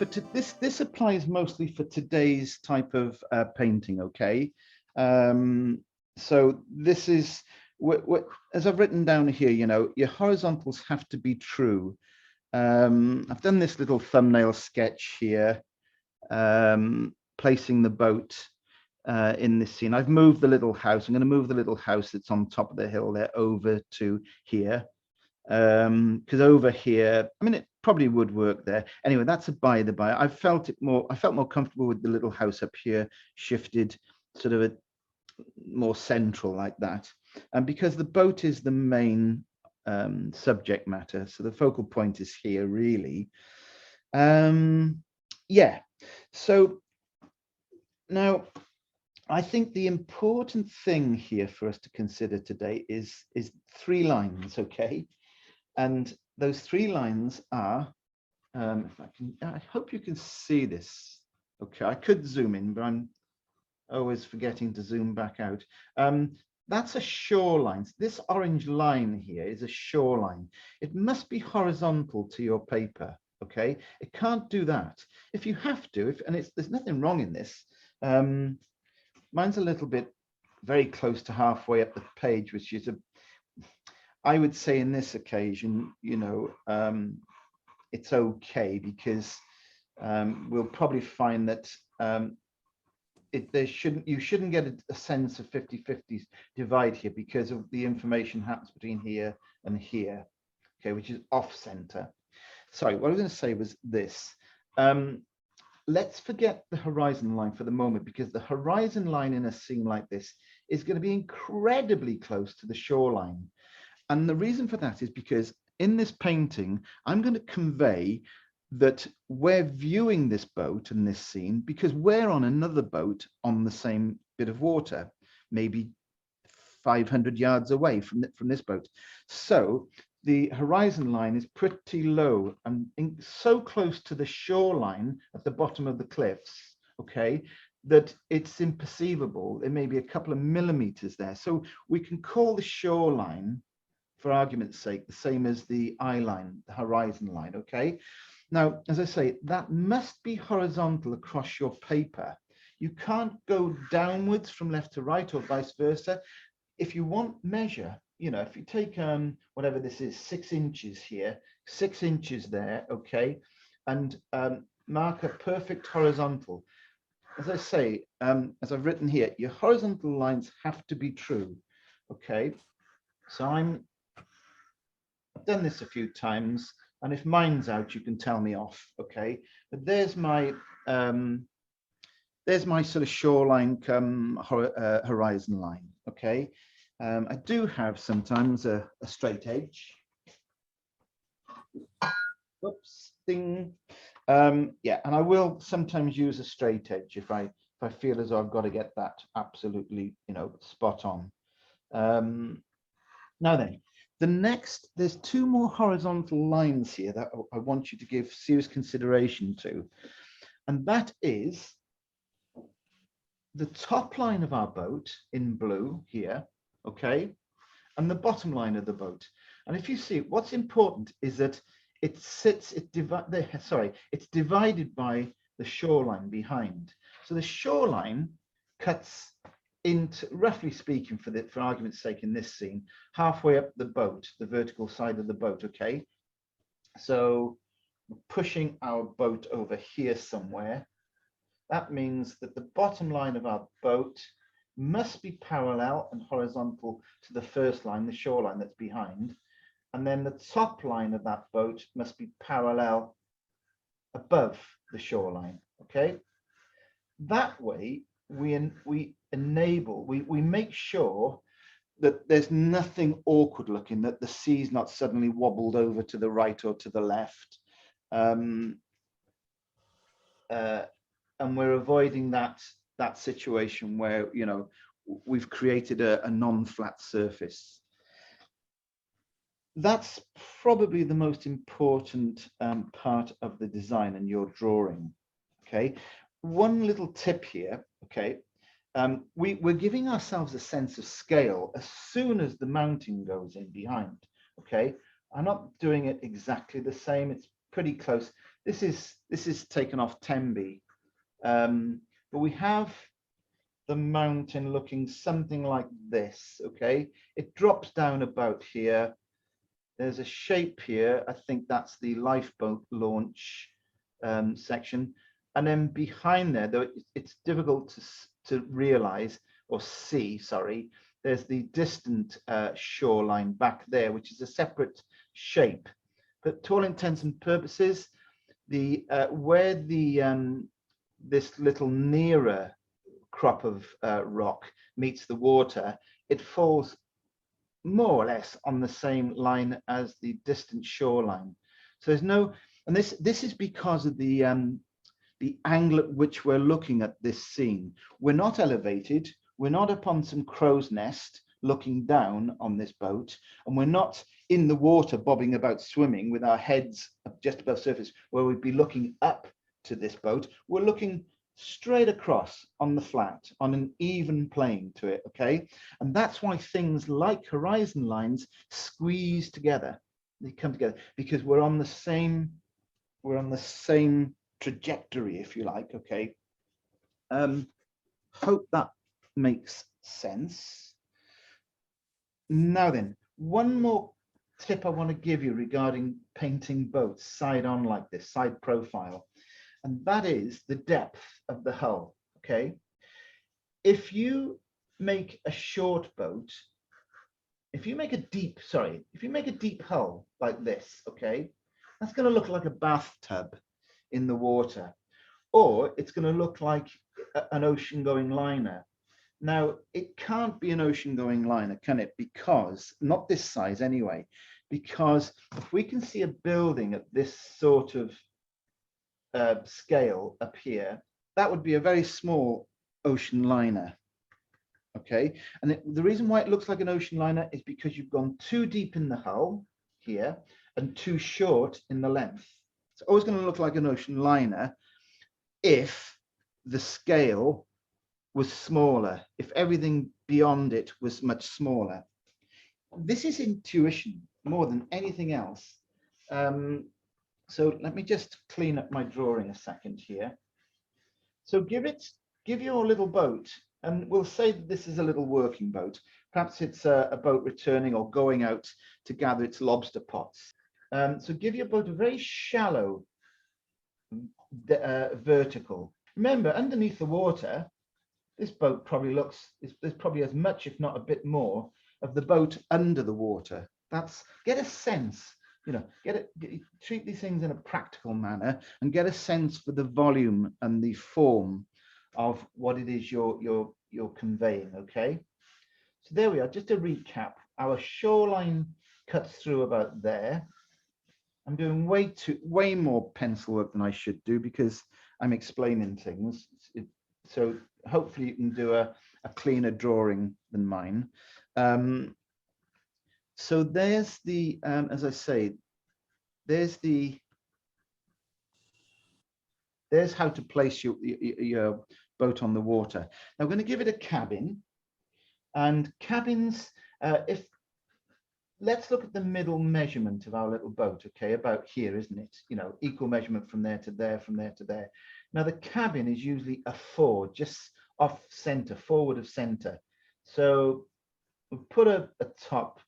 this applies mostly for today's type of painting, okay? So this is what, as I've written down here, you know, your horizontals have to be true. I've done this little thumbnail sketch here, placing the boat in this scene. I've moved the little house. I'm going to move the little house that's on top of the hill there over to here. Because over here, I mean, it probably would work there. Anyway, that's a by the by. I felt more comfortable with the little house up here, shifted sort of a more central like that. And because the boat is the main subject matter, so the focal point is here really. Yeah, so now I think the important thing here for us to consider today is 3 lines, okay? And those 3 lines are, if I hope you can see this. Okay, I could zoom in, but I'm always forgetting to zoom back out. That's a shoreline. This orange line here is a shoreline. It must be horizontal to your paper, okay? It can't do that. If you have to, there's nothing wrong in this. Mine's a little bit very close to halfway up the page, which is I would say in this occasion, you know, it's okay because we'll probably find that you shouldn't get a sense of 50-50 divide here because of the information happens between here and here, okay, which is off center. Sorry, what I was going to say was this. Let's forget the horizon line for the moment, because the horizon line in a scene like this is going to be incredibly close to the shoreline. And the reason for that is because in this painting, I'm going to convey that we're viewing this boat in this scene because we're on another boat on the same bit of water, maybe 500 yards away from this boat. So the horizon line is pretty low and so close to the shoreline at the bottom of the cliffs, okay, that it's imperceivable. There may be a couple of millimeters there. So we can call the shoreline, for argument's sake, the same as the eye line, the horizon line, okay? Now, as I say, that must be horizontal across your paper. You can't go downwards from left to right or vice versa. If you want measure, you know, if you take whatever this is, 6 inches here, 6 inches there, okay, and mark a perfect horizontal. As I say, as I've written here, your horizontal lines have to be true, okay? So I've done this a few times, and if mine's out, you can tell me off, okay? But there's my sort of shoreline horizon line, okay? I do have sometimes a straight edge. Oops, ding. Yeah, and I will sometimes use a straight edge if I feel as though I've got to get that absolutely, you know, spot on. Now then, there's 2 more horizontal lines here that I want you to give serious consideration to, and that is the top line of our boat in blue here, okay, and the bottom line of the boat. And if you see, what's important is that it's divided by the shoreline behind. So the shoreline cuts into, roughly speaking, for argument's sake, in this scene, halfway up the boat, the vertical side of the boat, okay? So pushing our boat over here somewhere. That means that the bottom line of our boat must be parallel and horizontal to the first line, the shoreline that's behind. And then the top line of that boat must be parallel above the shoreline, okay? That way, we make sure that there's nothing awkward looking, that the sea's not suddenly wobbled over to the right or to the left. And we're avoiding that situation where, you know, we've created a non-flat surface. That's probably the most important part of the design and your drawing, okay? One little tip here, okay? We're giving ourselves a sense of scale as soon as the mounting goes in behind, okay? I'm not doing it exactly the same, it's pretty close. This is taken off Tenby, but we have the mountain looking something like this. Okay, it drops down about here. There's a shape here. I think that's the lifeboat launch section, and then behind there, though it's difficult to realize or see, sorry, there's the distant shoreline back there, which is a separate shape. But to all intents and purposes, the where the this little nearer crop of rock meets the water, it falls more or less on the same line as the distant shoreline. So there's no, and this is because of the angle at which we're looking at this scene. We're not elevated. We're not upon some crow's nest looking down on this boat, and we're not in the water bobbing about swimming with our heads just above surface where we'd be looking up to this boat. We're looking straight across on the flat, on an even plane to it, okay? And that's why things like horizon lines squeeze together. They come together because we're on the same trajectory, if you like, okay? Hope that makes sense. Now then, one more tip I want to give you regarding painting boats side on like this, side profile, and that is the depth of the hull, okay? If you make a short boat, if you make a deep hull like this, okay, that's going to look like a bathtub in the water, or it's going to look like an ocean-going liner. Now, it can't be an ocean-going liner, can it? Because, not this size anyway, because if we can see a building at this sort of scale up here, that would be a very small ocean liner, okay? And the reason why it looks like an ocean liner is because you've gone too deep in the hull here and too short in the length. It's always going to look like an ocean liner if the scale was smaller, if everything beyond it was much smaller. This is intuition more than anything else. So let me just clean up my drawing a second here. So give your little boat, and we'll say that this is a little working boat. Perhaps it's a boat returning or going out to gather its lobster pots. So give your boat a very shallow vertical. Remember, underneath the water, this boat probably there's probably as much, if not a bit more, of the boat under the water. Get a sense, you know, treat these things in a practical manner and get a sense for the volume and the form of what it is you're conveying, okay? So there we are, just to recap, our shoreline cuts through about there. I'm doing way more pencil work than I should do because I'm explaining things. So hopefully you can do a cleaner drawing than mine. So there's the, as I say, there's how to place your boat on the water. Now I'm going to give it a cabin, and cabins, let's look at the middle measurement of our little boat, okay, about here, isn't it? You know, equal measurement from there to there, from there to there. Now the cabin is usually a 4, just off center, forward of center. So we'll put a top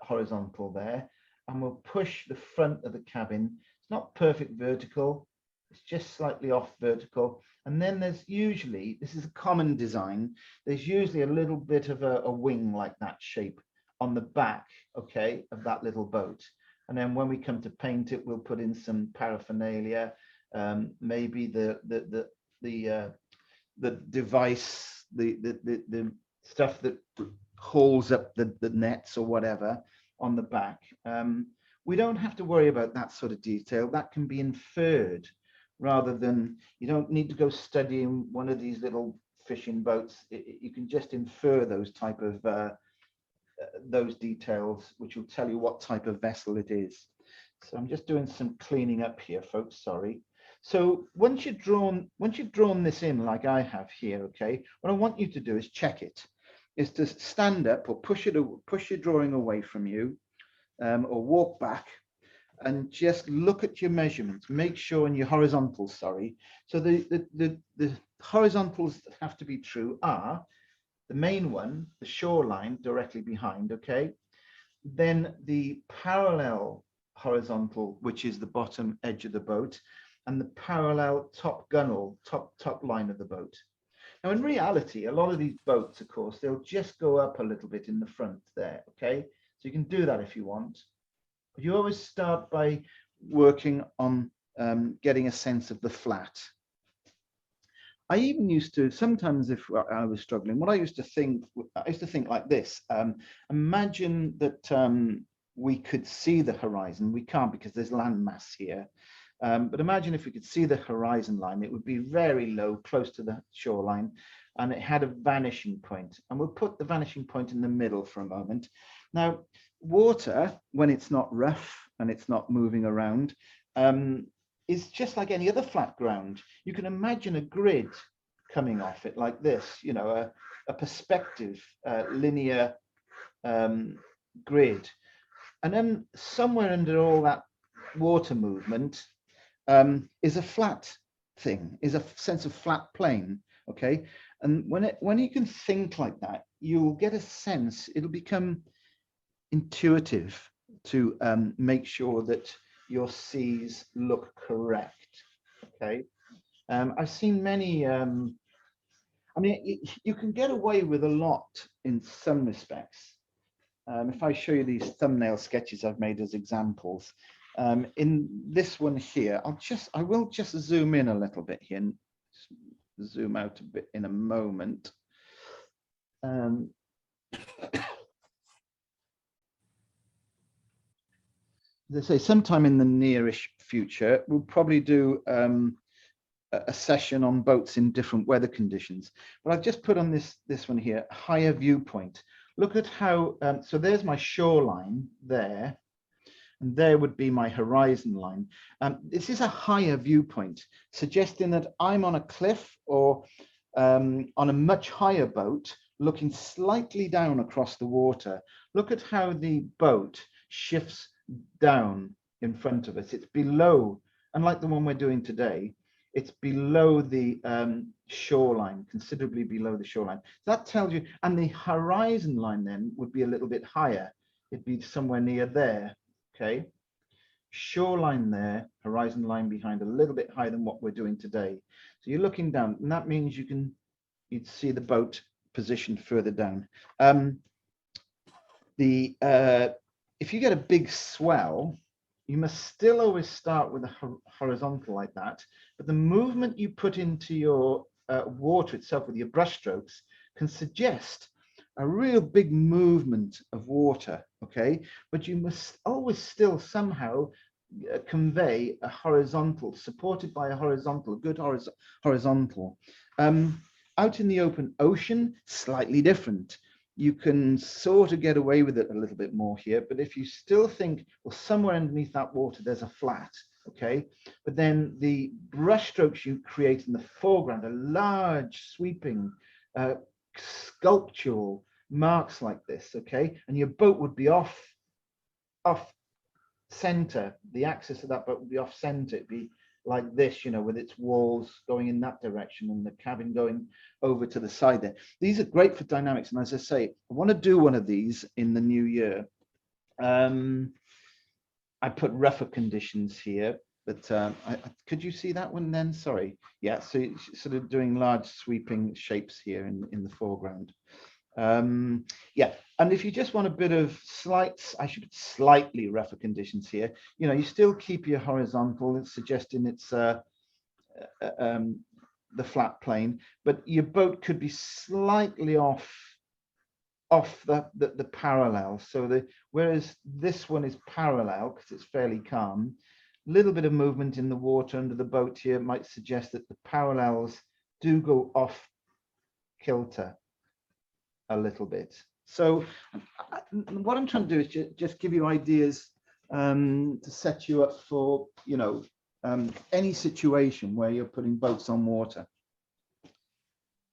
horizontal there, and we'll push the front of the cabin. It's not perfect vertical, it's just slightly off vertical. And then there's usually, this is a common design, there's usually a little bit of a wing like that shape on the back, okay, of that little boat. And then when we come to paint it, we'll put in some paraphernalia, maybe the device, the stuff that hauls up the nets or whatever on the back. We don't have to worry about that sort of detail. That can be inferred rather than, you don't need to go studying one of these little fishing boats. You can just infer those type of those details, which will tell you what type of vessel it is. So I'm just doing some cleaning up here, folks, sorry. So once you've drawn this in like I have here, okay, what I want you to do is check it, is to stand up or push your drawing away from you, or walk back and just look at your measurements. Make sure in your horizontals, sorry. So the horizontals that have to be true are the main one, the shoreline directly behind, okay? Then the parallel horizontal, which is the bottom edge of the boat, and the parallel top gunnel, top line of the boat. Now, in reality, a lot of these boats, of course, they'll just go up a little bit in the front there, okay? So you can do that if you want. But you always start by working on getting a sense of the flat. I even used to, sometimes if I was struggling, what I used to think like this. Imagine that we could see the horizon. We can't because there's land mass here. But imagine if we could see the horizon line, it would be very low, close to the shoreline, and it had a vanishing point. And we'll put the vanishing point in the middle for a moment. Now, water, when it's not rough and it's not moving around, is just like any other flat ground. You can imagine a grid coming off it like this, you know, a perspective, linear grid. And then somewhere under all that water movement is a flat thing, is a sense of flat plane, okay? And when you can think like that, you'll get a sense, it'll become intuitive to make sure that your C's look correct, okay? I've seen many, I mean, you can get away with a lot in some respects. If I show you these thumbnail sketches I've made as examples, in this one here, I will just zoom in a little bit here and zoom out a bit in a moment. As I say, sometime in the nearish future, we'll probably do a session on boats in different weather conditions. But I've just put on this one here, higher viewpoint. Look at how, so there's my shoreline there, and there would be my horizon line. This is a higher viewpoint, suggesting that I'm on a cliff or on a much higher boat, looking slightly down across the water. Look at how the boat shifts down in front of us. It's below, unlike the one we're doing today, it's below the shoreline, considerably below the shoreline. That tells you, and the horizon line then would be a little bit higher. It'd be somewhere near there, okay? Shoreline there, horizon line behind, a little bit higher than what we're doing today. So you're looking down, and that means you'd see the boat positioned further down. If you get a big swell, you must still always start with a horizontal like that, but the movement you put into your water itself with your brush strokes can suggest a real big movement of water, okay? But you must always still somehow convey a horizontal, supported by a horizontal, a good horizontal. Out in the open ocean, slightly different. You can sort of get away with it a little bit more here, but if you still think, well, somewhere underneath that water, there's a flat, okay? But then the brush strokes you create in the foreground are large, sweeping, sculptural marks like this, okay? And your boat would be off center. The axis of that boat would be off center. It'd be like this, you know, with its walls going in that direction and the cabin going over to the side there. These are great for dynamics. And as I say, I want to do one of these in the new year. I put rougher conditions here, but could you see that one then? Sorry. Yeah, so it's sort of doing large sweeping shapes here in the foreground. Yeah, and if you just want a bit of slightly rougher conditions here, you know, you still keep your horizontal, it's suggesting it's the flat plane, but your boat could be slightly off the parallel. So whereas this one is parallel because it's fairly calm, a little bit of movement in the water under the boat here might suggest that the parallels do go off kilter a little bit. So what I'm trying to do is just give you ideas to set you up for, you know, any situation where you're putting boats on water.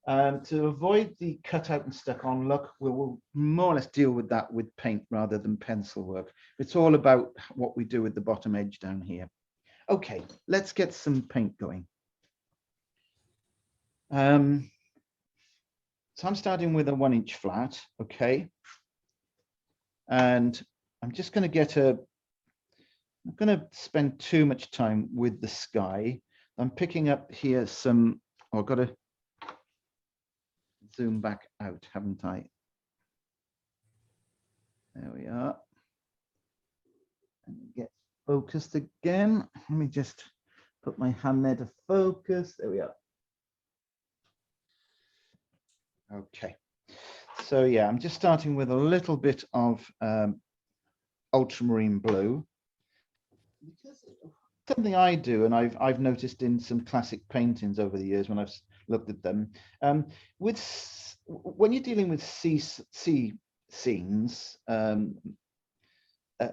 To avoid the cut out and stuck on look, we'll more or less deal with that with paint rather than pencil work. It's all about what we do with the bottom edge down here. Okay, let's get some paint going. So I'm starting with a 1-inch flat, okay? And I'm just going to get I'm not going to spend too much time with the sky. I'm picking up here some, oh, I've got to zoom back out, haven't I? There we are. And get focused again. Let me just put my hand there to focus. There we are. Okay. So yeah, I'm just starting with a little bit of ultramarine blue. Because something I do, and I've noticed in some classic paintings over the years when I've looked at them, when you're dealing with sea scenes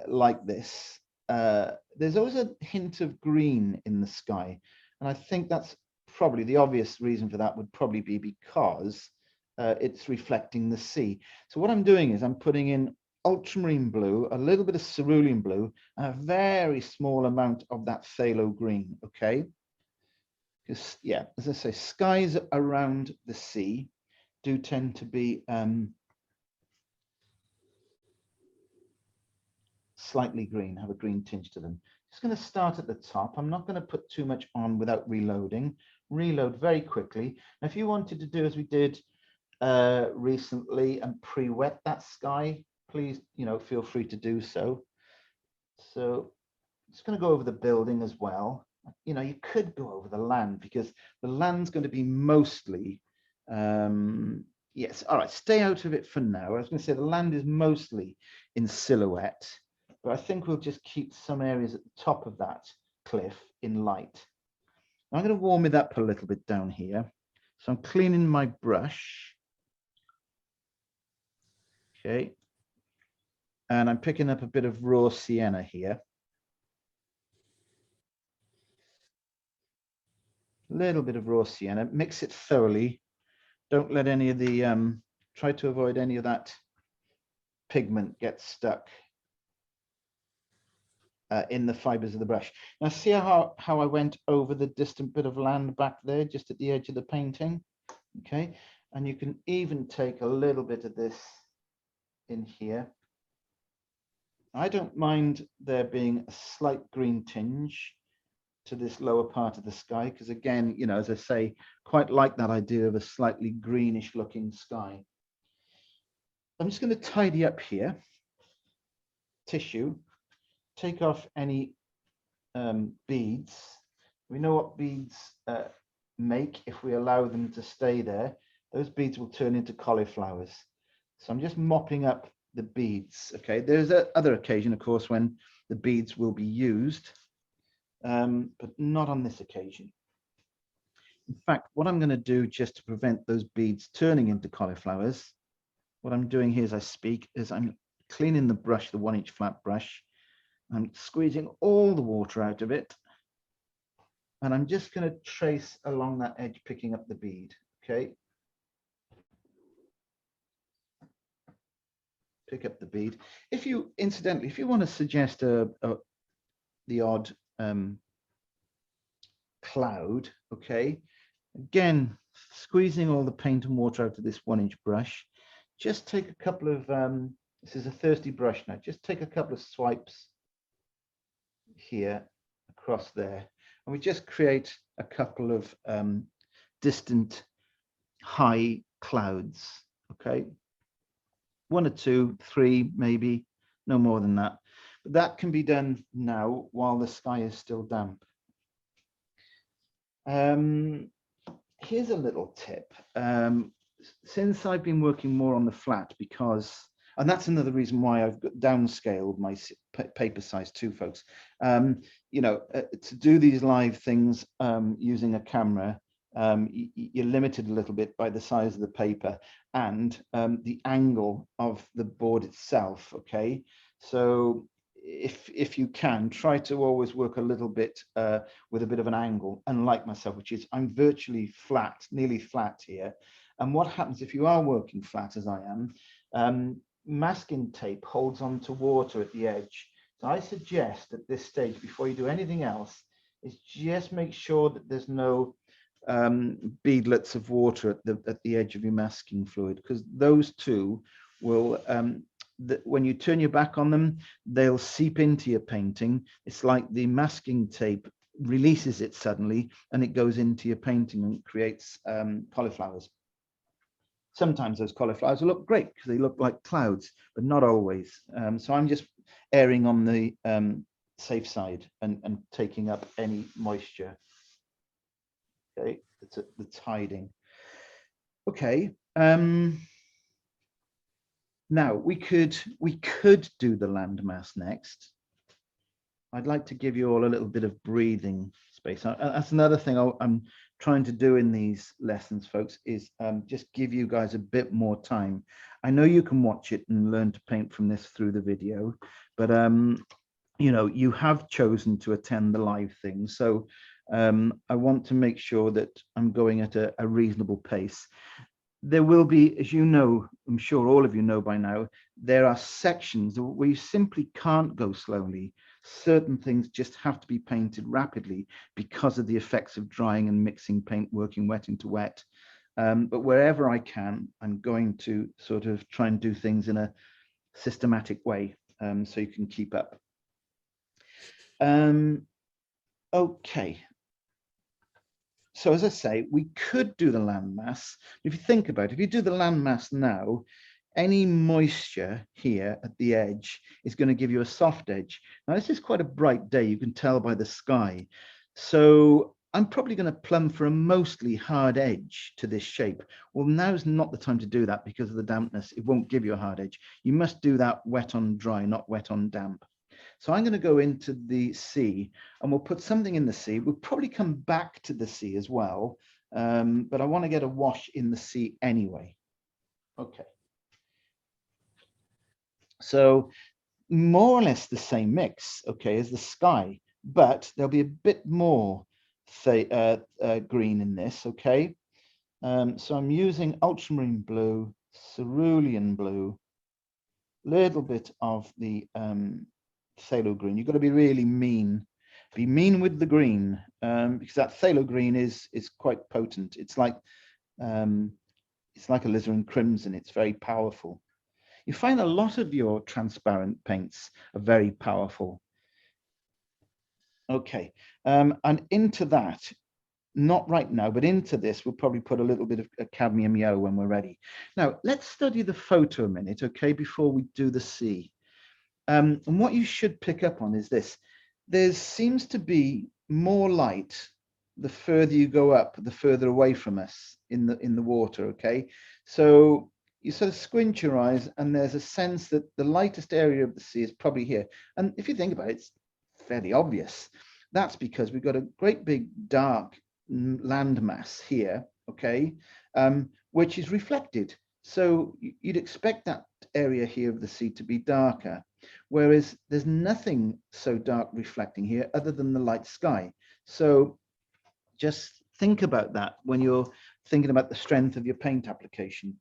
like this, there's always a hint of green in the sky, and I think that's probably the obvious reason for that would probably be because it's reflecting the sea. So what I'm doing is I'm putting in ultramarine blue, a little bit of cerulean blue, and a very small amount of that phthalo green, okay? Because, yeah, as I say, skies around the sea do tend to be slightly green, have a green tinge to them. Just going to start at the top. I'm not going to put too much on without reloading. Reload very quickly. Now, if you wanted to do as we did recently and pre-wet that sky, please, feel free to do so. So I'm just going to go over the building as well. You could go over the land because the land's going to be mostly, yes, all right, stay out of it for now. I was going to say the land is mostly in silhouette, but I think we'll just keep some areas at the top of that cliff in light. I'm going to warm it up a little bit down here. So I'm cleaning my brush. Okay. And I'm picking up a bit of raw sienna here. A little bit of raw sienna, mix it thoroughly. Don't let any of the, try to avoid any of that pigment get stuck in the fibers of the brush. Now see how I went over the distant bit of land back there, just at the edge of the painting, okay? And you can even take a little bit of this in here. I don't mind there being a slight green tinge to this lower part of the sky, because again, as I say, quite like that idea of a slightly greenish looking sky. I'm just going to tidy up here, tissue, take off any beads. We know what beads make if we allow them to stay there. Those beads will turn into cauliflowers. So I'm just mopping up the beads. Okay, there's other occasion, of course, when the beads will be used, but not on this occasion. In fact, what I'm going to do just to prevent those beads turning into cauliflowers, what I'm doing here as I speak is I'm cleaning the brush, the 1-inch flat brush. I'm squeezing all the water out of it. And I'm just going to trace along that edge, picking up the bead, okay? Pick up the bead. If you, incidentally, if you want to suggest the odd cloud, okay? Again, squeezing all the paint and water out of this 1-inch brush. Just take a couple of, this is a thirsty brush now, just take a couple of swipes here across there. And we just create a couple of distant high clouds, okay? 1 or 2, 3, maybe, no more than that. But that can be done now while the sky is still damp. Here's a little tip. Since I've been working more on the flat, and that's another reason why I've downscaled my paper size too, folks. To do these live things using a camera, you're limited a little bit by the size of the paper and the angle of the board itself, okay? So if you can, try to always work a little bit with a bit of an angle, unlike myself, which is I'm virtually flat, nearly flat here. And what happens if you are working flat, as I am, masking tape holds on to water at the edge. So I suggest at this stage, before you do anything else, is just make sure that there's no beadlets of water at the edge of your masking fluid, because those two will, when you turn your back on them, they'll seep into your painting. It's like the masking tape releases it suddenly and it goes into your painting and creates cauliflowers. Sometimes those cauliflowers will look great because they look like clouds, but not always. So I'm just erring on the safe side and taking up any moisture. Okay, that's hiding. Okay. Now we could do the landmass next. I'd like to give you all a little bit of breathing space. That's another thing I'm trying to do in these lessons, folks, is just give you guys a bit more time. I know you can watch it and learn to paint from this through the video, but you know, you have chosen to attend the live thing. So I want to make sure that I'm going at a reasonable pace. There will be, as you know, I'm sure all of you know by now, there are sections where you simply can't go slowly. Certain things just have to be painted rapidly because of the effects of drying and mixing paint, working wet into wet. But wherever I can, I'm going to sort of try and do things in a systematic way so you can keep up. Okay. So as I say, we could do the landmass. If you think about it, if you do the landmass now, any moisture here at the edge is going to give you a soft edge. Now, this is quite a bright day. You can tell by the sky. So I'm probably going to plumb for a mostly hard edge to this shape. Well, now's not the time to do that because of the dampness. It won't give you a hard edge. You must do that wet on dry, not wet on damp. So I'm going to go into the sea and we'll put something in the sea. We'll probably come back to the sea as well, but I want to get a wash in the sea anyway. Okay. So more or less the same mix, okay, as the sky, but there'll be a bit more green in this, okay? So I'm using ultramarine blue, cerulean blue, little bit of the phthalo green. You've got to be really mean. Be mean with the green because that phthalo green is quite potent. It's like a alizarin crimson. It's very powerful. You find a lot of your transparent paints are very powerful. Okay, and into that, not right now, but into this, we'll probably put a little bit of a cadmium yellow when we're ready. Now, let's study the photo a minute, okay, before we do the sea. And what you should pick up on is this. There seems to be more light the further you go up, the further away from us in the water, okay? So you sort of squint your eyes and there's a sense that the lightest area of the sea is probably here. And if you think about it, it's fairly obvious. That's because we've got a great big dark landmass here, okay, which is reflected. So you'd expect that area here of the sea to be darker, whereas there's nothing so dark reflecting here other than the light sky. So just think about that when you're thinking about the strength of your paint application.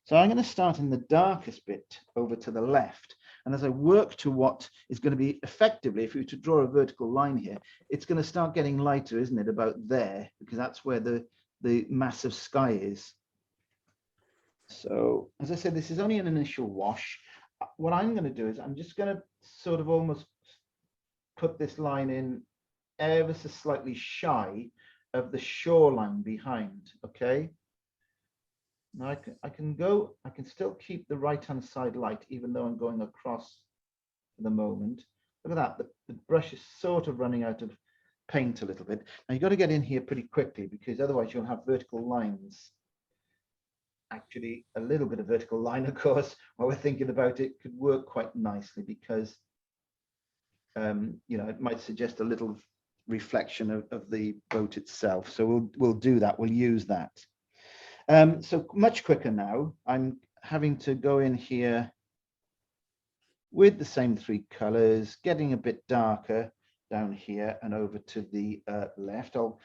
So I'm going to start in the darkest bit over to the left. And as I work to what is going to be effectively, if you were to draw a vertical line here, it's going to start getting lighter, isn't it, about there, because that's where the massive sky is. So as I said, this is only an initial wash. What I'm going to do is I'm just going to sort of almost put this line in ever so slightly shy of the shoreline behind, okay? Now I can still keep the right-hand side light, even though I'm going across for the moment. Look at that, the brush is sort of running out of paint a little bit. Now you've got to get in here pretty quickly because otherwise you'll have vertical lines. Actually, a little bit of vertical line, of course, while we're thinking about it, could work quite nicely because, you know, it might suggest a little reflection of the boat itself. So we'll do that, we'll use that. So much quicker now. I'm having to go in here with the same three colors, getting a bit darker down here and over to the left. I'll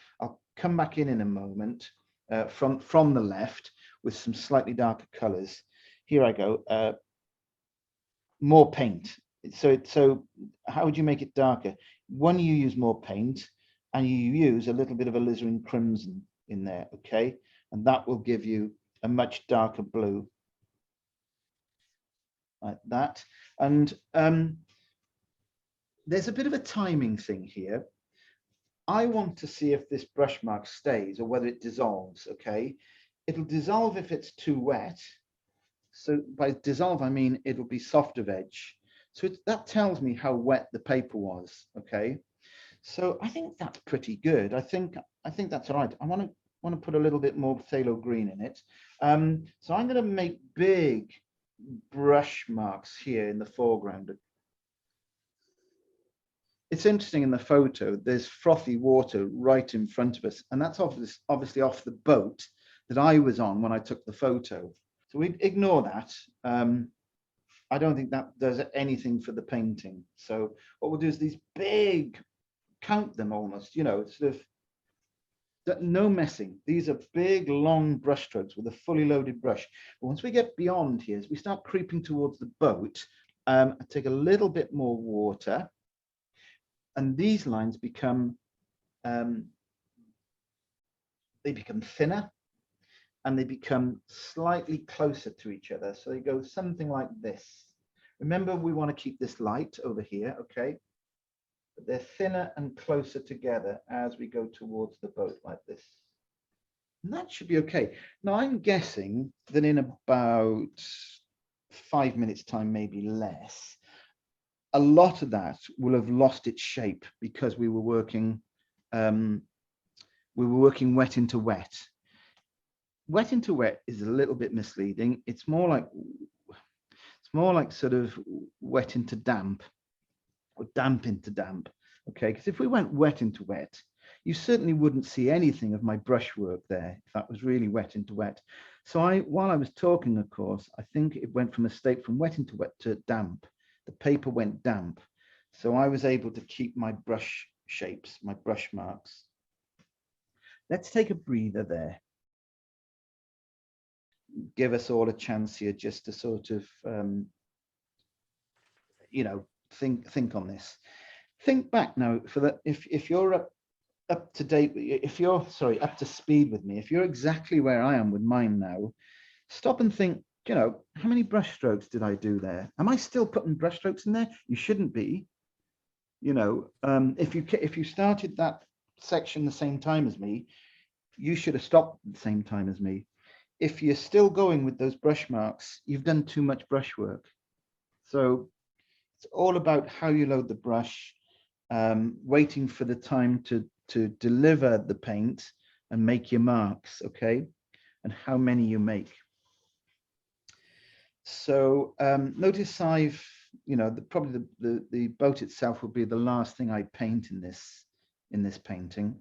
come back in a moment from the left with some slightly darker colors. Here I go. More paint. So how would you make it darker? One, you use more paint, and you use a little bit of alizarin crimson in there, okay? And that will give you a much darker blue, like that. And there's a bit of a timing thing here. I want to see if this brush mark stays or whether it dissolves, okay? It'll dissolve if it's too wet. So by dissolve, I mean it'll be soft of edge. So that tells me how wet the paper was, okay? So I think that's pretty good. I think that's all right. I want to put a little bit more phthalo green in it. So I'm going to make big brush marks here in the foreground. It's interesting in the photo, there's frothy water right in front of us, and that's obviously off the boat that I was on when I took the photo. So we ignore that. I don't think that does anything for the painting. So what we'll do is these big, count them almost, you know, sort of no messing. These are big, long brush strokes with a fully loaded brush. But once we get beyond here, as we start creeping towards the boat, I take a little bit more water, and these lines become they become thinner, and they become slightly closer to each other. So they go something like this. Remember, we want to keep this light over here, okay? But they're thinner and closer together as we go towards the boat like this. And that should be okay. Now, I'm guessing that in about 5 minutes time, maybe less, a lot of that will have lost its shape because we were working wet into wet. Wet into wet is a little bit misleading. It's more like sort of wet into damp, or damp into damp. Okay, because if we went wet into wet, you certainly wouldn't see anything of my brushwork there if that was really wet into wet. So while I was talking, of course, I think it went from a state from wet into wet to damp. The paper went damp. So I was able to keep my brush shapes, my brush marks. Let's take a breather there. Give us all a chance here just to sort of, you know, think on this. Think back now for that. If you're up to date, if you're up to speed with me, if you're exactly where I am with mine now, stop and think, you know, how many brush strokes did I do there? Am I still putting brush strokes in there? You shouldn't be. You know, if you started that section the same time as me, you should have stopped at the same time as me. If you're still going with those brush marks, you've done too much brush work. So it's all about how you load the brush, waiting for the time to deliver the paint and make your marks, okay? And how many you make. So notice I've, you know, probably the boat itself will be the last thing I paint in this painting.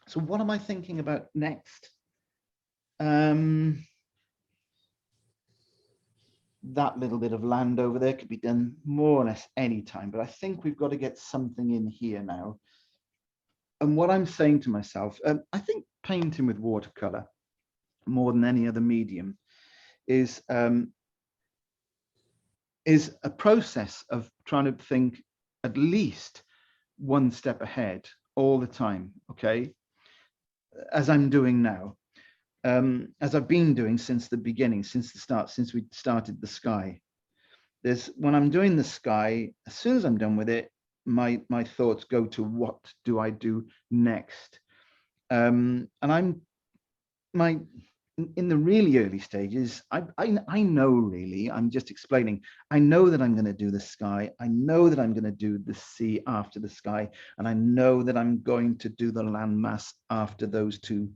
So what am I thinking about next? That little bit of land over there could be done more or less any time, but I think we've got to get something in here now. And what I'm saying to myself, I think painting with watercolor more than any other medium is a process of trying to think at least one step ahead all the time, okay? As I'm doing now. As I've been doing since the beginning, since we started the sky. When I'm doing the sky, as soon as I'm done with it, my thoughts go to what do I do next? And in the really early stages, I know really, I'm just explaining, I know that I'm going to do the sky, I know that I'm going to do the sea after the sky, and I know that I'm going to do the landmass after those two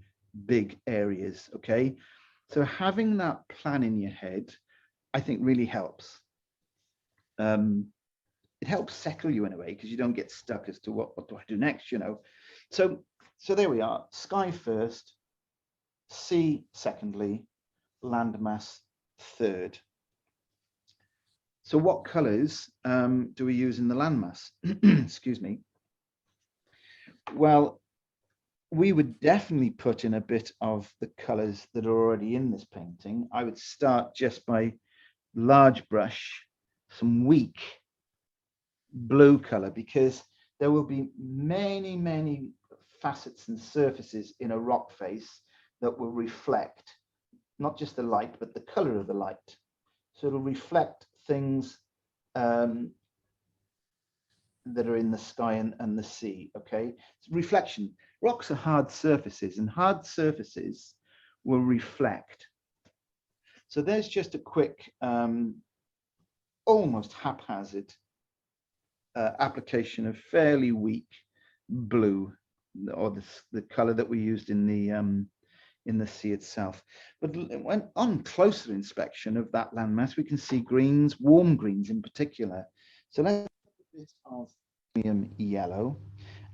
big areas, okay? So having that plan in your head, I think really helps. It helps settle you in a way because you don't get stuck as to what do I do next, you know? So there we are, sky first, sea secondly, landmass third. So what colors do we use in the landmass? Excuse me. Well, we would definitely put in a bit of the colors that are already in this painting. I would start just by large brush, some weak blue color, because there will be many facets and surfaces in a rock face that will reflect not just the light, but the color of the light. So it'll reflect things that are in the sky and the sea. Okay, it's reflection. Rocks are hard surfaces, and hard surfaces will reflect. So there's just a quick, almost haphazard application of fairly weak blue, or the color that we used in the sea itself. But when on closer inspection of that landmass, we can see greens, warm greens in particular. So let's put a bit of medium yellow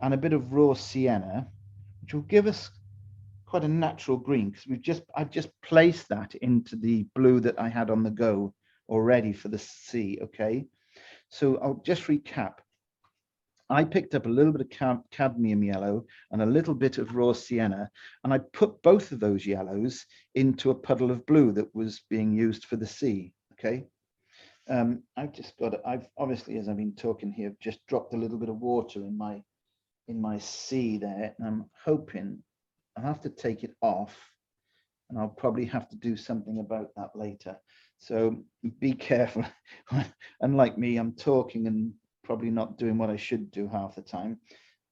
and a bit of raw sienna, which will give us quite a natural green, because I've just placed that into the blue that I had on the go already for the sea. Okay, so I'll just recap. I picked up a little bit of cadmium yellow and a little bit of raw sienna, and I put both of those yellows into a puddle of blue that was being used for the sea. Okay, I've obviously, as I've been talking here, just dropped a little bit of water in my sea there, and I'm hoping I'll have to take it off, and I'll probably have to do something about that later. So be careful. Unlike me, I'm talking and probably not doing what I should do half the time.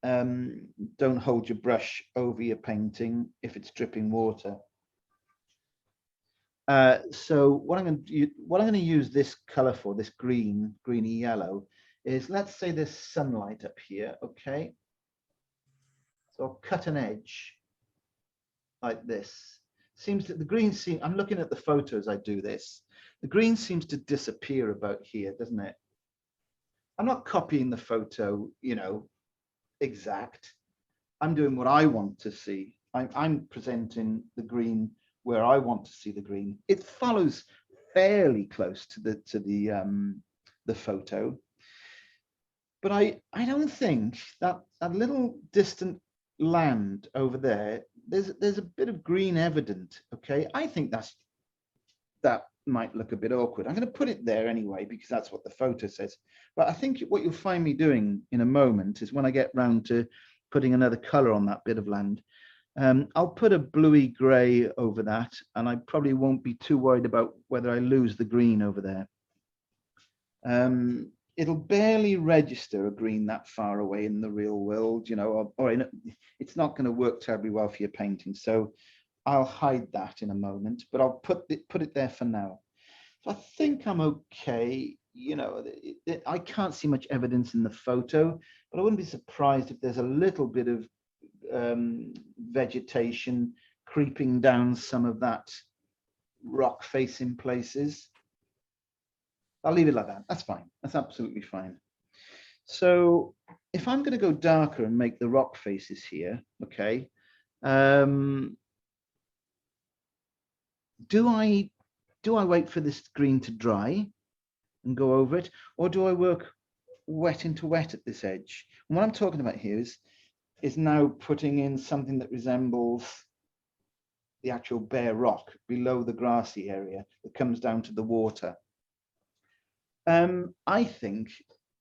Don't hold your brush over your painting if it's dripping water. So what I'm going to use this color for, this greeny yellow, is, let's say there's sunlight up here. Okay, so I'll cut an edge like this. Seems that the green I'm looking at the photos I do this. The green seems to disappear about here, doesn't it? I'm not copying the photo, exact. I'm doing what I want to see. I'm presenting the green where I want to see the green. It follows fairly close to the photo, but I don't think that little distant land over there, there's a bit of green evident. Okay, I think that might look a bit awkward. I'm going to put it there anyway because that's what the photo says. But I think what you'll find me doing in a moment is, when I get round to putting another color on that bit of land, I'll put a bluey gray over that, and I probably won't be too worried about whether I lose the green over there. It'll barely register a green that far away in the real world, or it's not going to work terribly well for your painting. So I'll hide that in a moment, but I'll put it there for now. So I think I'm okay. I can't see much evidence in the photo, but I wouldn't be surprised if there's a little bit of vegetation creeping down some of that rock face in places. I'll leave it like that. That's fine. That's absolutely fine. So if I'm going to go darker and make the rock faces here, okay, do I wait for this green to dry and go over it, or do I work wet into wet at this edge? And what I'm talking about here is now putting in something that resembles the actual bare rock below the grassy area that comes down to the water. I think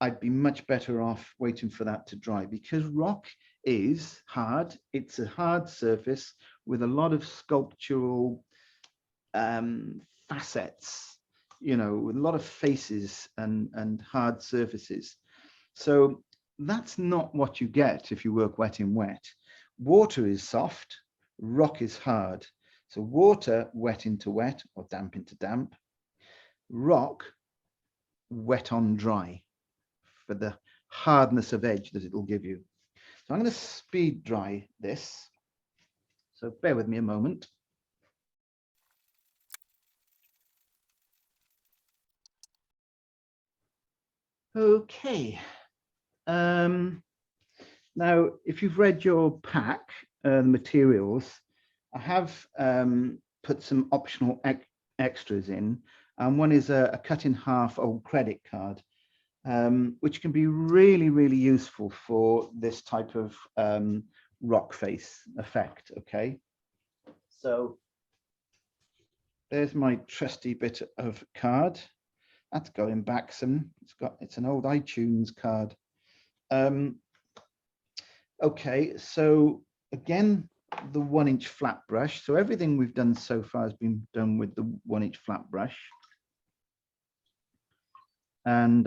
I'd be much better off waiting for that to dry, because rock is hard. It's a hard surface with a lot of sculptural facets, with a lot of faces and hard surfaces. So that's not what you get if you work wet in wet. Water is soft, rock is hard. So water, wet into wet, or damp into damp. Rock, wet on dry, for the hardness of edge that it'll give you. So I'm going to speed dry this. So bear with me a moment. Okay. Now, if you've read your pack, the materials, I have put some optional extras in, and one is a cut in half old credit card, which can be really, really useful for this type of rock face effect. Okay, so there's my trusty bit of card. That's going back some. It's an old iTunes card. Okay, so again, the 1-inch flat brush. So everything we've done so far has been done with the 1-inch flat brush. And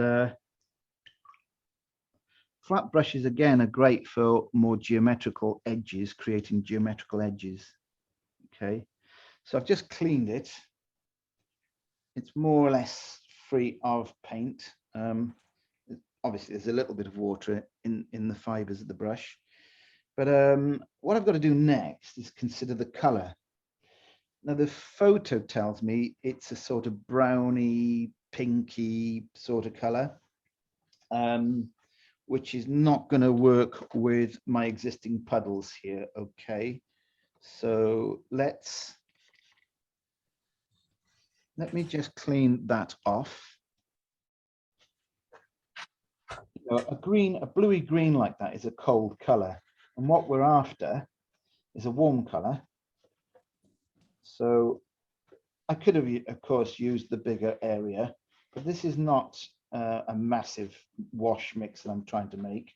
flat brushes, again, are great for more geometrical edges, creating geometrical edges. Okay, so I've just cleaned it. It's more or less free of paint. Obviously, there's a little bit of water in the fibers of the brush. But what I've got to do next is consider the color. Now, the photo tells me it's a sort of browny, pinky sort of color, which is not going to work with my existing puddles here. Okay, so let me just clean that off. You know, a bluey green like that is a cold color, and what we're after is a warm color. So I could have, of course, used the bigger area, but this is not a massive wash mix that I'm trying to make.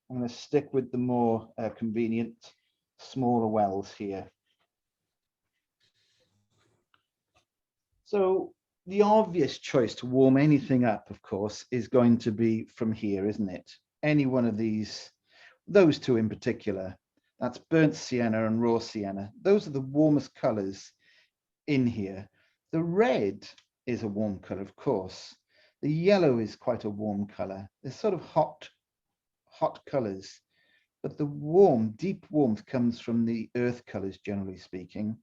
I'm going to stick with the more convenient, smaller wells here. So the obvious choice to warm anything up, of course, is going to be from here, isn't it? Any one of these, those two in particular. That's burnt sienna and raw sienna. Those are the warmest colors in here. The red is a warm color, of course. The yellow is quite a warm color. They're sort of hot colors, but the warm, deep warmth comes from the earth colors, generally speaking.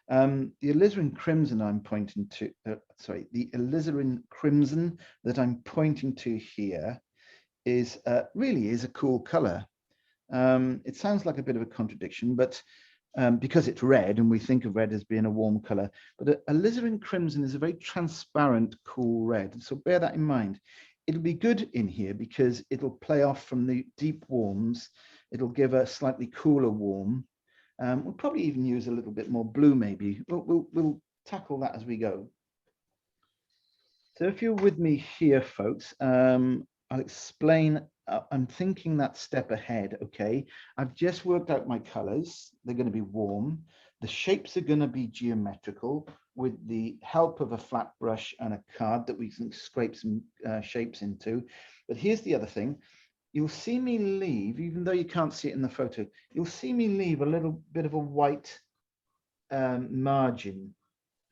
The alizarin crimson I'm pointing to, the alizarin crimson that I'm pointing to here is really is a cool color. It sounds like a bit of a contradiction, but because it's red and we think of red as being a warm color, but alizarin crimson is a very transparent, cool red. So bear that in mind. It'll be good in here because it'll play off from the deep warms. It'll give a slightly cooler warm. We'll probably even use a little bit more blue, maybe. We'll tackle that as we go. So if you're with me here, folks, I'll explain. I'm thinking that step ahead, okay? I've just worked out my colors. They're going to be warm. The shapes are going to be geometrical with the help of a flat brush and a card that we can scrape some shapes into. But here's the other thing. You'll see me leave, even though you can't see it in the photo, you'll see me leave a little bit of a white margin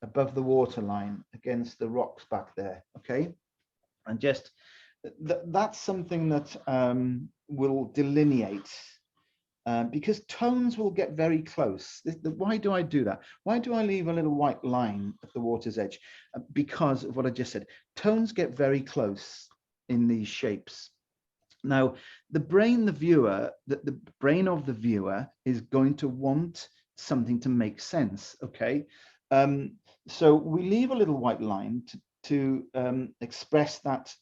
above the waterline against the rocks back there, okay? And just that's something that will delineate because tones will get very close. Why do I do that? Why do I leave a little white line at the water's edge? Because of what I just said. Tones get very close in these shapes. Now, the brain of the viewer is going to want something to make sense, okay? So we leave a little white line to express that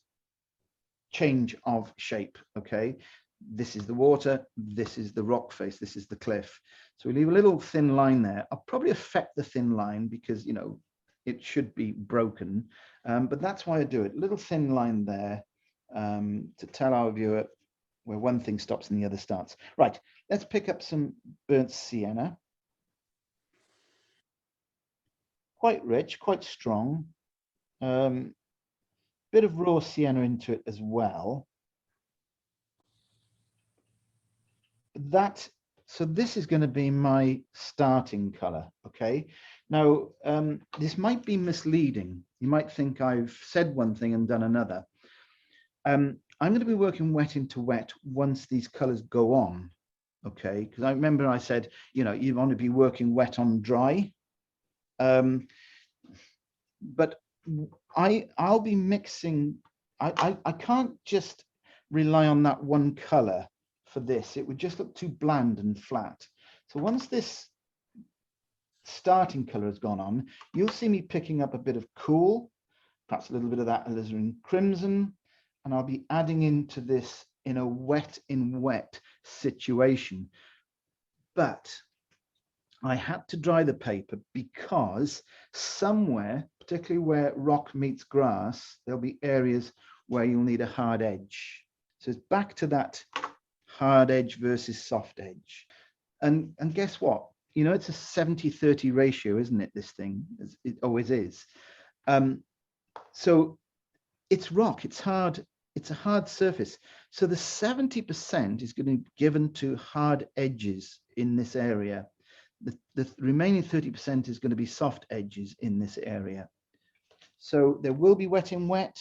change of shape, okay? This is the water, this is the rock face, this is the cliff. So we leave a little thin line there. I'll probably affect the thin line because, you know, it should be broken, but that's why I do it. Little thin line there to tell our viewer where one thing stops and the other starts. Right, let's pick up some burnt sienna. Quite rich, quite strong. Bit of raw sienna into it as well. So this is going to be my starting color, okay? Now, this might be misleading. You might think I've said one thing and done another. I'm going to be working wet into wet once these colors go on, okay? Because I remember I said, you know, you want to be working wet on dry. But I'll be mixing. I can't just rely on that one color for this. It would just look too bland and flat. So once this starting color has gone on, you'll see me picking up a bit of cool, perhaps a little bit of that alizarin crimson, and I'll be adding into this in a wet in wet situation. But I had to dry the paper because somewhere, particularly where rock meets grass, there'll be areas where you'll need a hard edge. So it's back to that hard edge versus soft edge. And guess what? You know, it's a 70-30 ratio, isn't it, this thing? It always is. So it's rock, it's hard, it's a hard surface. So the 70% is going to be given to hard edges in this area. The remaining 30% is going to be soft edges in this area. So there will be wet in wet,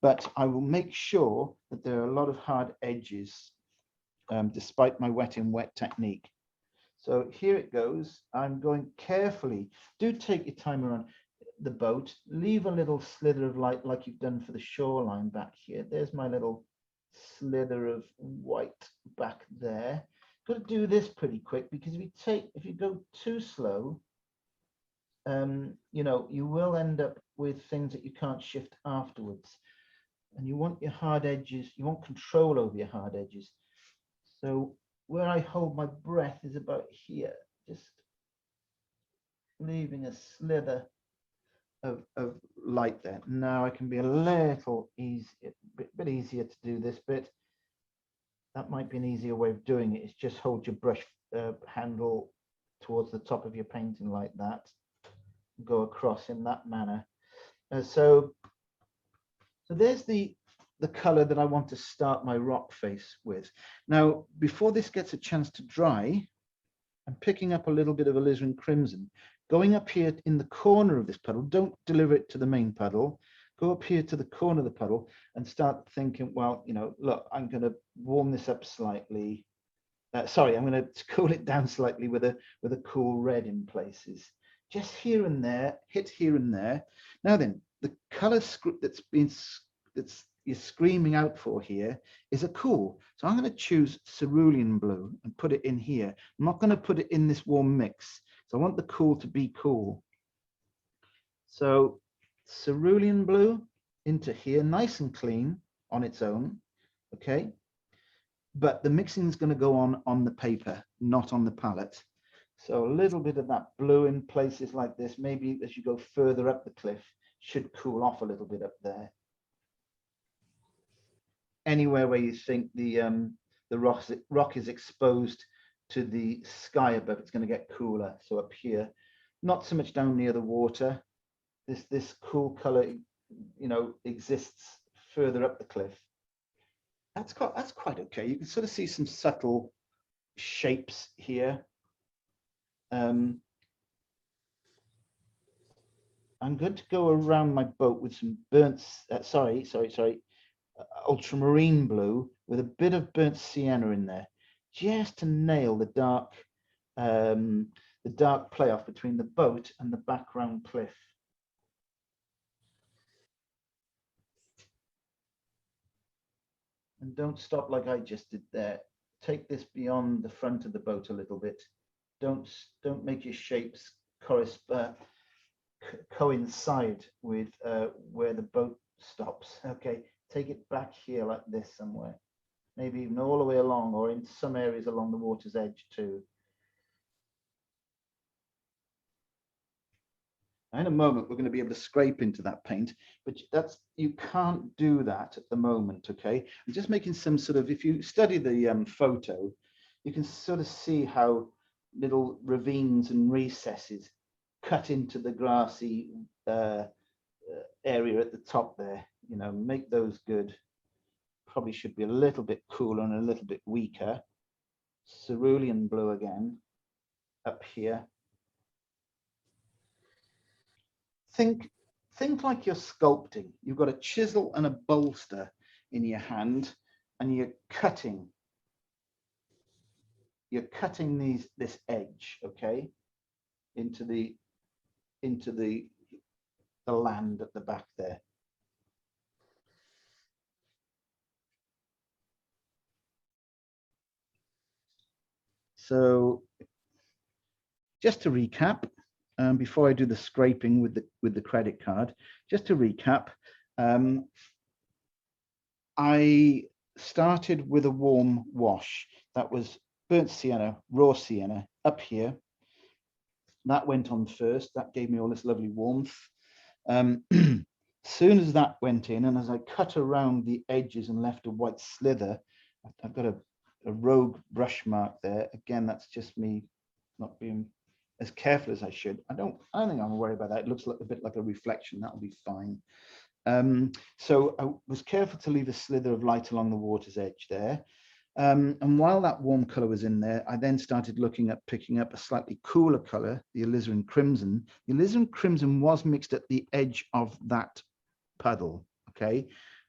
but I will make sure that there are a lot of hard edges despite my wet in wet technique. So here it goes. I'm going carefully. Do take your time around the boat. Leave a little slither of light like you've done for the shoreline back here. There's my little slither of white back there. Got to do this pretty quick because if you go too slow, you know, you will end up with things that you can't shift afterwards. And you want your hard edges, you want control over your hard edges. So where I hold my breath is about here, just leaving a slither of light there. Now I can be a little bit easier to do this bit. That might be an easier way of doing it, is just hold your brush handle towards the top of your painting like that, go across in that manner. So there's the color that I want to start my rock face with. Now, before this gets a chance to dry, I'm picking up a little bit of alizarin crimson, going up here in the corner of this puddle. Don't deliver it to the main puddle. Go up here to the corner of the puddle and start thinking, well, you know, look, I'm going to warm this up slightly. Sorry, I'm going to cool it down slightly with a cool red in places. Just here and there, hit here and there. Now then, the color that's you're screaming out for here is a cool. So I'm going to choose cerulean blue and put it in here. I'm not going to put it in this warm mix. So I want the cool to be cool. So cerulean blue into here, nice and clean on its own. Okay. But the mixing is going to go on the paper, not on the palette. So a little bit of that blue in places like this, maybe as you go further up the cliff, should cool off a little bit up there. Anywhere where you think the rock is exposed to the sky above, it's going to get cooler. So up here, not so much down near the water. This cool color, you know, exists further up the cliff. That's quite okay. You can sort of see some subtle shapes here. I'm going to go around my boat with some burnt, ultramarine blue with a bit of burnt sienna in there, just to nail the dark playoff between the boat and the background cliff. And don't stop like I just did there. Take this beyond the front of the boat a little bit. Don't make your shapes coincide with where the boat stops. Okay, take it back here like this somewhere, maybe even all the way along, or in some areas along the water's edge too. In a moment, we're going to be able to scrape into that paint, but you can't do that at the moment. Okay, I'm just making some sort of, if you study the photo, you can sort of see how little ravines and recesses cut into the grassy area at the top there. You know, make those good. Probably should be a little bit cooler and a little bit weaker. Cerulean blue again up here. Think like you're sculpting. You've got a chisel and a bolster in your hand, and you're cutting this edge, okay, into the land at the back there. So just to recap, before I do the scraping with the credit card, just to recap, I started with a warm wash. That was burnt sienna, raw sienna up here. That went on first. That gave me all this lovely warmth. Soon as that went in, and as I cut around the edges and left a white slither, I've got a rogue brush mark there. Again, that's just me not being as careful as I should. I don't think I'm worried about that. It looks like a bit like a reflection. That'll be fine. So I was careful to leave a slither of light along the water's edge there. And while that warm color was in there, I then started looking at picking up a slightly cooler color, the alizarin crimson. The alizarin crimson was mixed at the edge of that puddle, okay?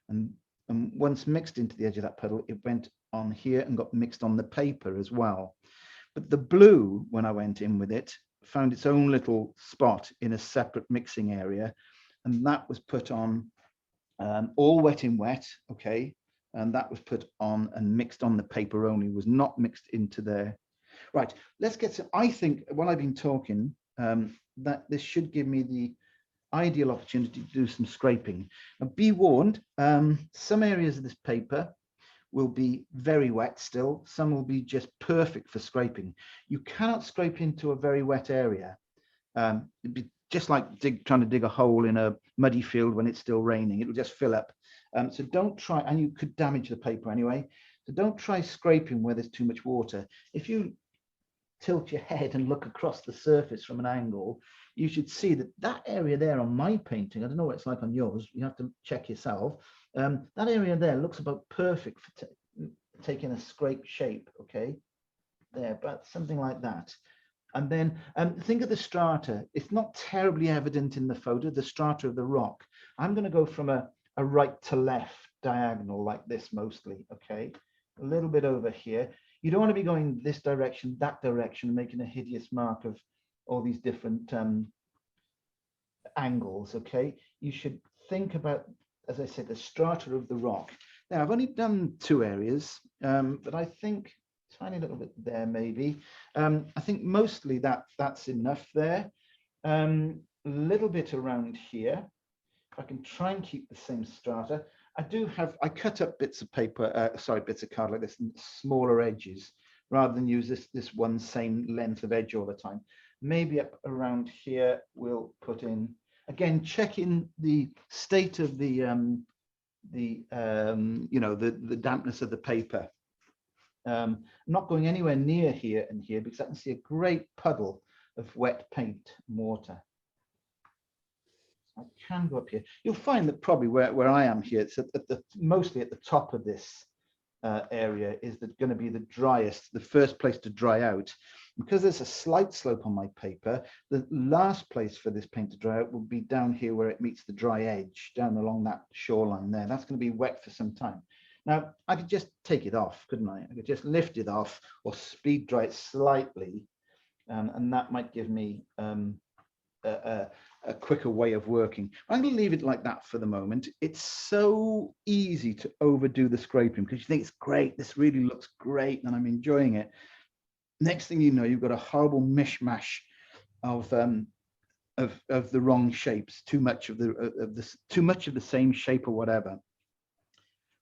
And once mixed into the edge of that puddle, it went on here and got mixed on the paper as well. But the blue, when I went in with it, found its own little spot in a separate mixing area. And that was put on all wet in wet, okay? And that was put on and mixed on the paper only, was not mixed into there. Right, let's get to, I think while I've been talking, that this should give me the ideal opportunity to do some scraping. Now, be warned, some areas of this paper will be very wet still. Some will be just perfect for scraping. You cannot scrape into a very wet area. It'd be just like trying to dig a hole in a muddy field when it's still raining. It'll just fill up. So don't try, and you could damage the paper anyway. So don't try scraping where there's too much water. If you tilt your head and look across the surface from an angle, you should see that that area there on my painting, I don't know what it's like on yours, you have to check yourself. That area there looks about perfect for taking a scrape shape, okay? There, but something like that. And then think of the strata. It's not terribly evident in the photo, the strata of the rock. I'm going to go from a right to left diagonal like this mostly, okay? A little bit over here. You don't want to be going this direction, that direction, making a hideous mark of all these different angles, okay? You should think about, as I said, the strata of the rock. Now, I've only done 2 areas, but I think tiny little bit there maybe. I think mostly that's enough there. A little bit around here. If I can try and keep the same strata. I cut up bits of paper, bits of card like this, smaller edges, rather than use this one same length of edge all the time. Maybe up around here we'll put in, again, checking the state of the dampness of the paper. I'm not going anywhere near here and here because I can see a great puddle of wet paint and water. I can go up here. You'll find that probably where I am here, it's mostly at the top of this area is going to be the driest, the first place to dry out. Because there's a slight slope on my paper, the last place for this paint to dry out will be down here where it meets the dry edge, down along that shoreline there. That's going to be wet for some time. Now, I could just take it off, couldn't I? I could just lift it off or speed dry it slightly, and that might give me a quicker way of working. I'm going to leave it like that for the moment. It's so easy to overdo the scraping because you think it's great, this really looks great, and I'm enjoying it. Next thing you know, you've got a horrible mishmash of the wrong shapes, too much of the same shape or whatever.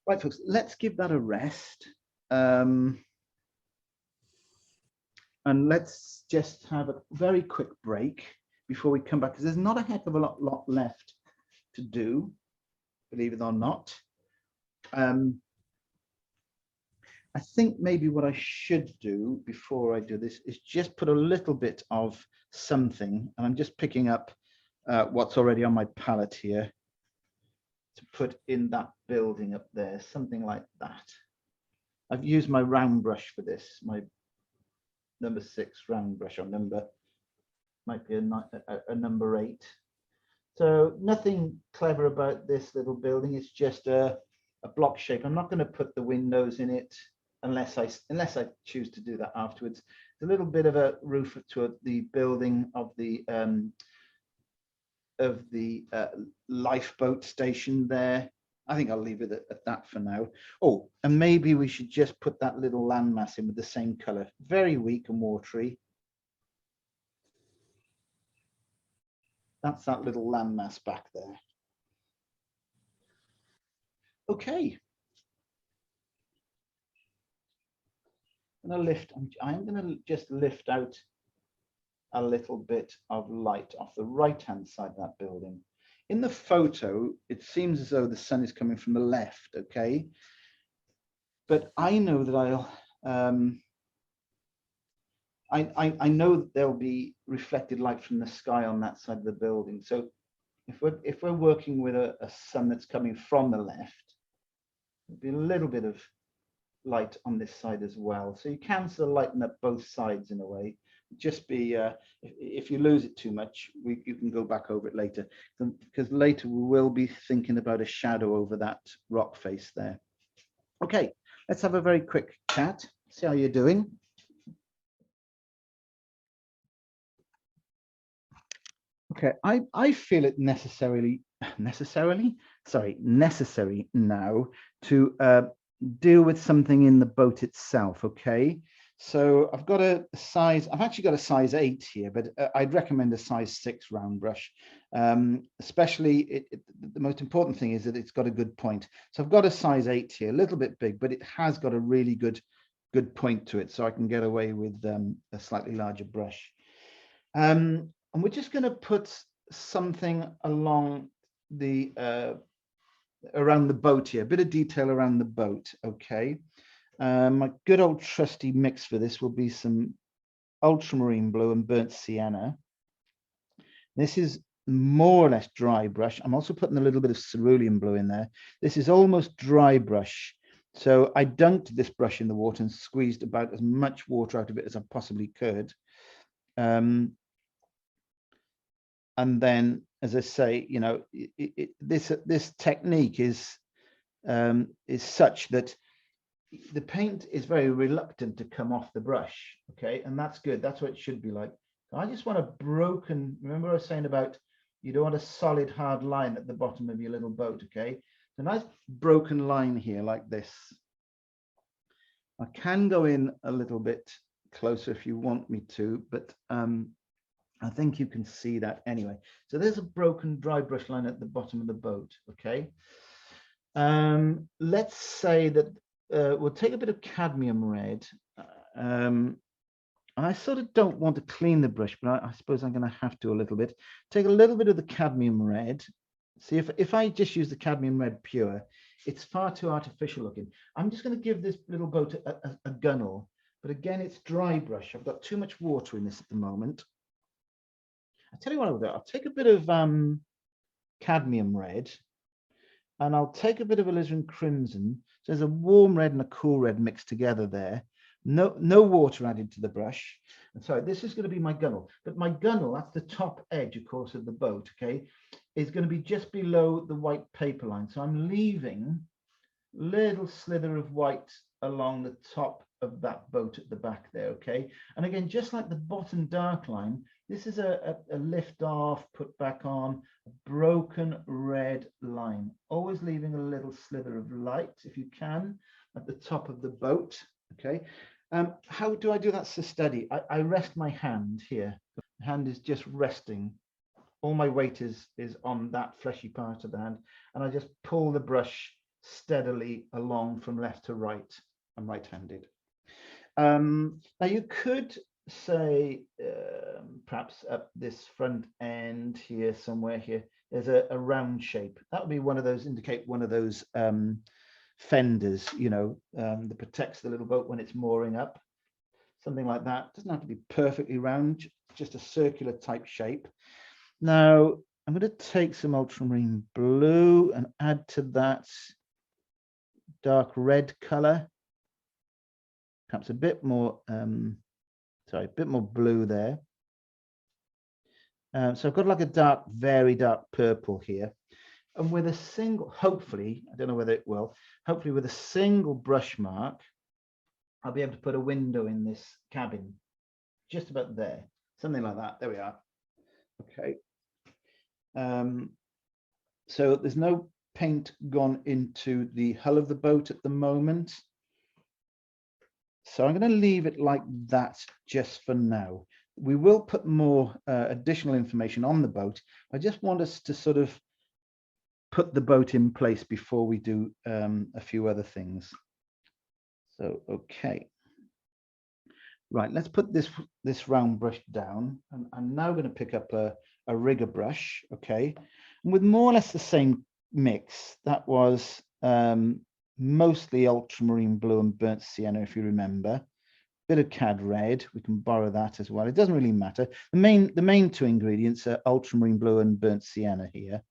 Right, folks, let's give that a rest. And let's just have a very quick break before we come back, because there's not a heck of a lot left to do, believe it or not. I think maybe what I should do before I do this is just put a little bit of something, and I'm just picking up what's already on my palette here, to put in that building up there, something like that. I've used my round brush for this, my number 6 round brush, or might be a number 8. So nothing clever about this little building. It's just a block shape. I'm not going to put the windows in it unless I choose to do that afterwards. It's a little bit of a roof to the building of the lifeboat station there. I think I'll leave it at that for now. Oh, and maybe we should just put that little landmass in with the same color. Very weak and watery. that's that little landmass back there. Okay. I'm going to just lift out a little bit of light off the right-hand side of that building. In the photo, it seems as though the sun is coming from the left, okay? But I know that I know that there'll be reflected light from the sky on that side of the building. So if we're working with a sun that's coming from the left, there'll be a little bit of light on this side as well. So you can sort of lighten up both sides in a way. Just be if you lose it too much, you can go back over it later, because later we will be thinking about a shadow over that rock face there. Okay, let's have a very quick chat. See how you're doing. Okay, I feel it necessary now to deal with something in the boat itself. Okay, so I've got a size, I've actually got a size 8 here, but I'd recommend a size 6 round brush. Especially the most important thing is that it's got a good point. So I've got a size 8 here, a little bit big, but it has got a really good point to it, so I can get away with a slightly larger brush. And we're just going to put something along the around the boat here, a bit of detail around the boat. Okay, my good old trusty mix for this will be some ultramarine blue and burnt sienna. This is more or less dry brush. I'm also putting a little bit of cerulean blue in there. This is almost dry brush, so I dunked this brush in the water and squeezed about as much water out of it as I possibly could. And then, as I say, you know, this technique is such that the paint is very reluctant to come off the brush. Okay, and that's good. That's what it should be like. I just want a broken. Remember, I was saying about you don't want a solid hard line at the bottom of your little boat. Okay, a nice broken line here like this. I can go in a little bit closer if you want me to, but I think you can see that anyway. So there's a broken dry brush line at the bottom of the boat. Okay. Let's say that we'll take a bit of cadmium red. I sort of don't want to clean the brush, but I suppose I'm going to have to a little bit. Take a little bit of the cadmium red. See, if I just use the cadmium red pure, it's far too artificial looking. I'm just going to give this little boat a gunnel. But again, it's dry brush. I've got too much water in this at the moment. I'll tell you what I'll do. I'll take a bit of cadmium red, and I'll take a bit of alizarin crimson. So there's a warm red and a cool red mixed together there. No water added to the brush. And so this is going to be my gunnel. But my gunnel, that's the top edge, of course, of the boat, okay, is going to be just below the white paper line. So I'm leaving a little slither of white along the top of that boat at the back there, okay? And again, just like the bottom dark line, this is a lift off, put back on, a broken red line. Always leaving a little slither of light, if you can, at the top of the boat, okay? How do I do that so steady? I rest my hand here. The hand is just resting. All my weight is on that fleshy part of the hand, and I just pull the brush steadily along from left to right. I'm right-handed. Now you could say perhaps up this front end here, somewhere here, there's a round shape. That would be one of those, indicate one of those fenders, you know, that protects the little boat when it's mooring up. Something like that. Doesn't have to be perfectly round, just a circular type shape. Now I'm going to take some ultramarine blue and add to that dark red color. Perhaps a bit more, a bit more blue there. So I've got like a dark, very dark purple here. And with a single, hopefully, I don't know whether it will, hopefully with a single brush mark, I'll be able to put a window in this cabin, just about there, something like that. There we are. Okay. So there's no paint gone into the hull of the boat at the moment. So I'm going to leave it like that just for now. we will put more additional information on the boat. I just want us to sort of put the boat in place before we do a few other things. So, okay. Right, let's put this round brush down. And I'm now going to pick up a rigger brush, okay? And with more or less the same mix, that was mostly ultramarine blue and burnt sienna, if you remember. Bit of cad red, we can borrow that as well. It doesn't really matter. The main two ingredients are ultramarine blue and burnt sienna here.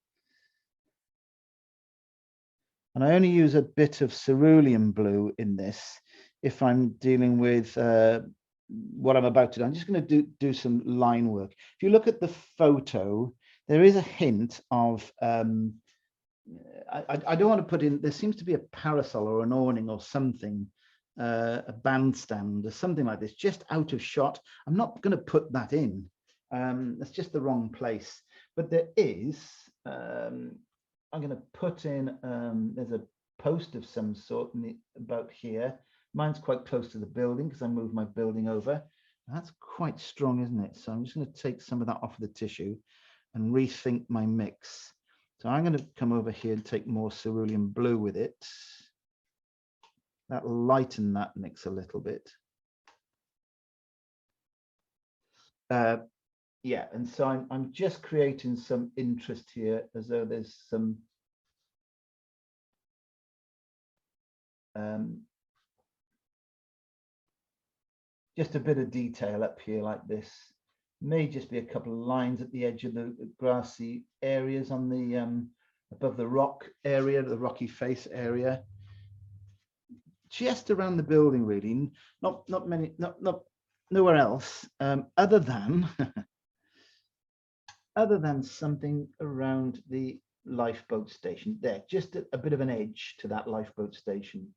And I only use a bit of cerulean blue in this if I'm dealing with what I'm about to do. I'm just going to do some line work. If you look at the photo, there is a hint of, I don't want to put in, there seems to be a parasol or an awning or something, a bandstand or something like this, just out of shot. I'm not going to put that in. That's just the wrong place. But there is, I'm going to put in, there's a post of some sort about here. Mine's quite close to the building because I moved my building over. That's quite strong, isn't it? So I'm just going to take some of that off the tissue and rethink my mix. So I'm going to come over here and take more cerulean blue with it. That'll lighten that mix a little bit. Yeah, and so I'm just creating some interest here as though there's some just a bit of detail up here like this. May just be a couple of lines at the edge of the grassy areas on the above the rock area, the rocky face area. Just around the building, really, not nowhere else, other than other than something around the lifeboat station there, just a bit of an edge to that lifeboat station.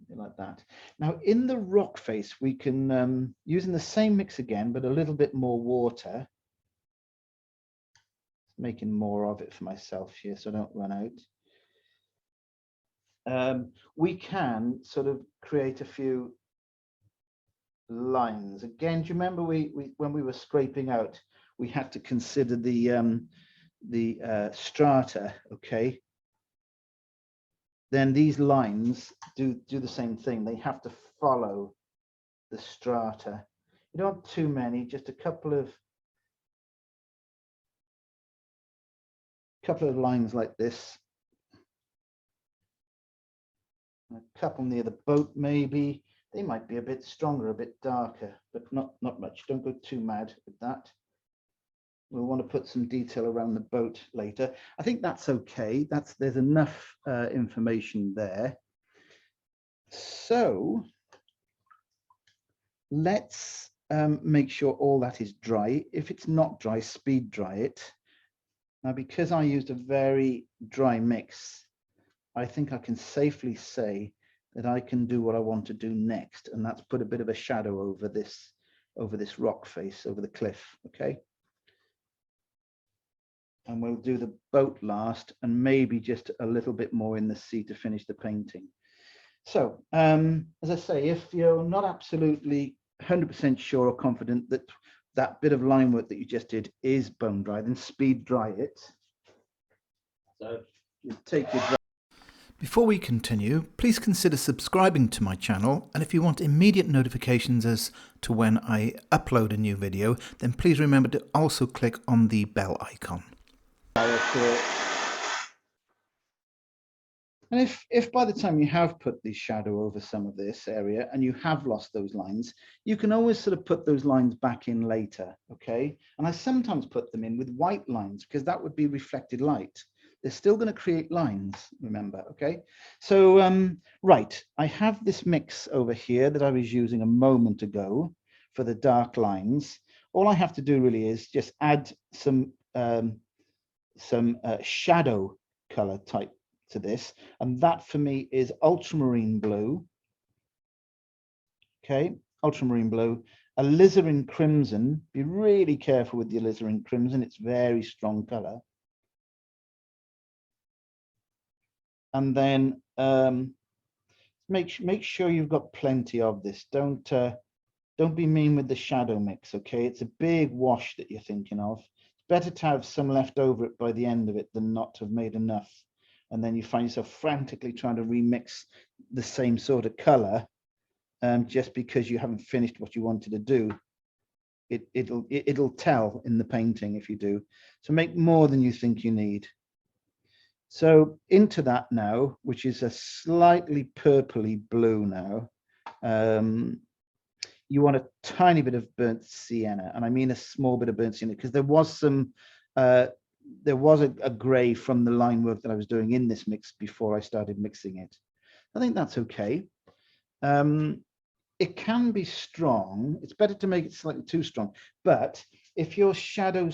Like that. Now in the rock face, we can, using the same mix again, but a little bit more water. Making more of it for myself here so I don't run out. We can sort of create a few lines. Again, do you remember when we were scraping out, we had to consider the strata, okay? Then these lines do the same thing. They have to follow the strata. You don't want too many, just a couple of lines like this. A couple near the boat, maybe. They might be a bit stronger, a bit darker, but not much. Don't go too mad with that. We'll want to put some detail around the boat later. I think that's okay. There's enough information there. So let's make sure all that is dry. If it's not dry, speed dry it. Now, because I used a very dry mix, I think I can safely say that I can do what I want to do next, and that's put a bit of a shadow over this rock face, over the cliff, okay? And we'll do the boat last, and maybe just a little bit more in the sea to finish the painting. So, as I say, if you're not absolutely 100% sure or confident that that bit of line work that you just did is bone dry, then speed dry it. So you take your dry. Before we continue, please consider subscribing to my channel, and if you want immediate notifications as to when I upload a new video, then please remember to also click on the bell icon. And if by the time you have put the shadow over some of this area and you have lost those lines, you can always sort of put those lines back in later, okay? And I sometimes put them in with white lines because that would be reflected light. They're still going to create lines, remember, okay? So, right, I have this mix over here that I was using a moment ago for the dark lines. All I have to do really is just add some shadow color type to this, and that for me is ultramarine blue. Okay, ultramarine blue, alizarin crimson. Be really careful with the alizarin crimson, it's very strong color. And then make sure you've got plenty of this. Don't be mean with the shadow mix, okay? It's a big wash that you're thinking of. It's better to have some left over it by the end of it than not to have made enough. And then you find yourself frantically trying to remix the same sort of color just because you haven't finished what you wanted to do. It'll tell in the painting if you do. So make more than you think you need. So into that now, which is a slightly purpley blue now, you want a tiny bit of burnt sienna, and I mean a small bit of burnt sienna, because there was a grey from the line work that I was doing in this mix before I started mixing it. I think that's okay. It can be strong. It's better to make it slightly too strong, but if your shadow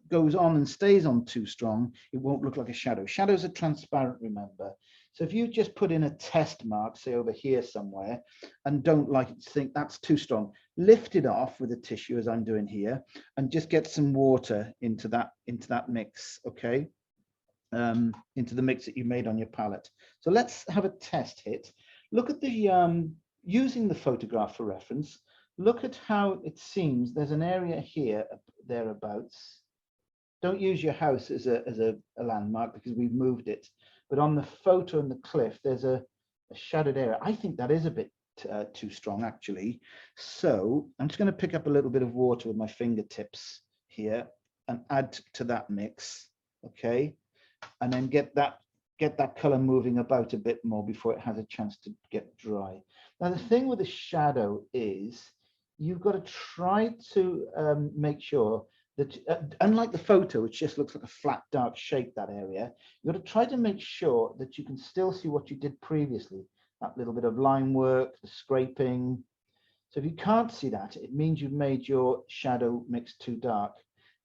goes on and stays on too strong, it won't look like a shadow. Shadows are transparent, remember. So if you just put in a test mark, say over here somewhere, and don't like it, think that's too strong, lift it off with a tissue, as I'm doing here, and just get some water into that mix, okay? Into the mix that you made on your palette. So let's have a test hit. Look at the using the photograph for reference. Look at how it seems there's an area here thereabouts. Don't use your house as a landmark because we've moved it. But on the photo and the cliff, there's a shadowed area. I think that is a bit too strong, actually. So I'm just going to pick up a little bit of water with my fingertips here and add to that mix, okay? And then get that color moving about a bit more before it has a chance to get dry. Now, the thing with the shadow is you've got to try to make sure that, unlike the photo, which just looks like a flat, dark shape, that area, you've got to try to make sure that you can still see what you did previously, that little bit of line work, the scraping. So if you can't see that, it means you've made your shadow mix too dark.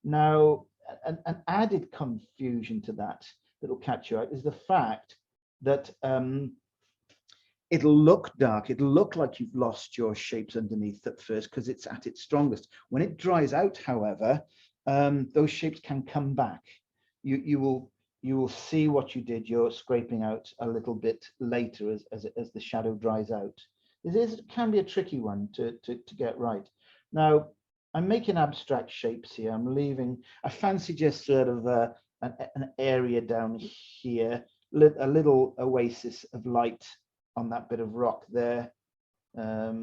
Now, an added confusion to that will catch you out is the fact that it'll look dark. It'll look like you've lost your shapes underneath at first because it's at its strongest. When it dries out, however, those shapes can come back. You will see what you did. You're scraping out a little bit later as the shadow dries out. It can be a tricky one to get right. Now, I'm making abstract shapes here. I'm leaving. I fancy just sort of an area down here, a little oasis of light on that bit of rock there. Now,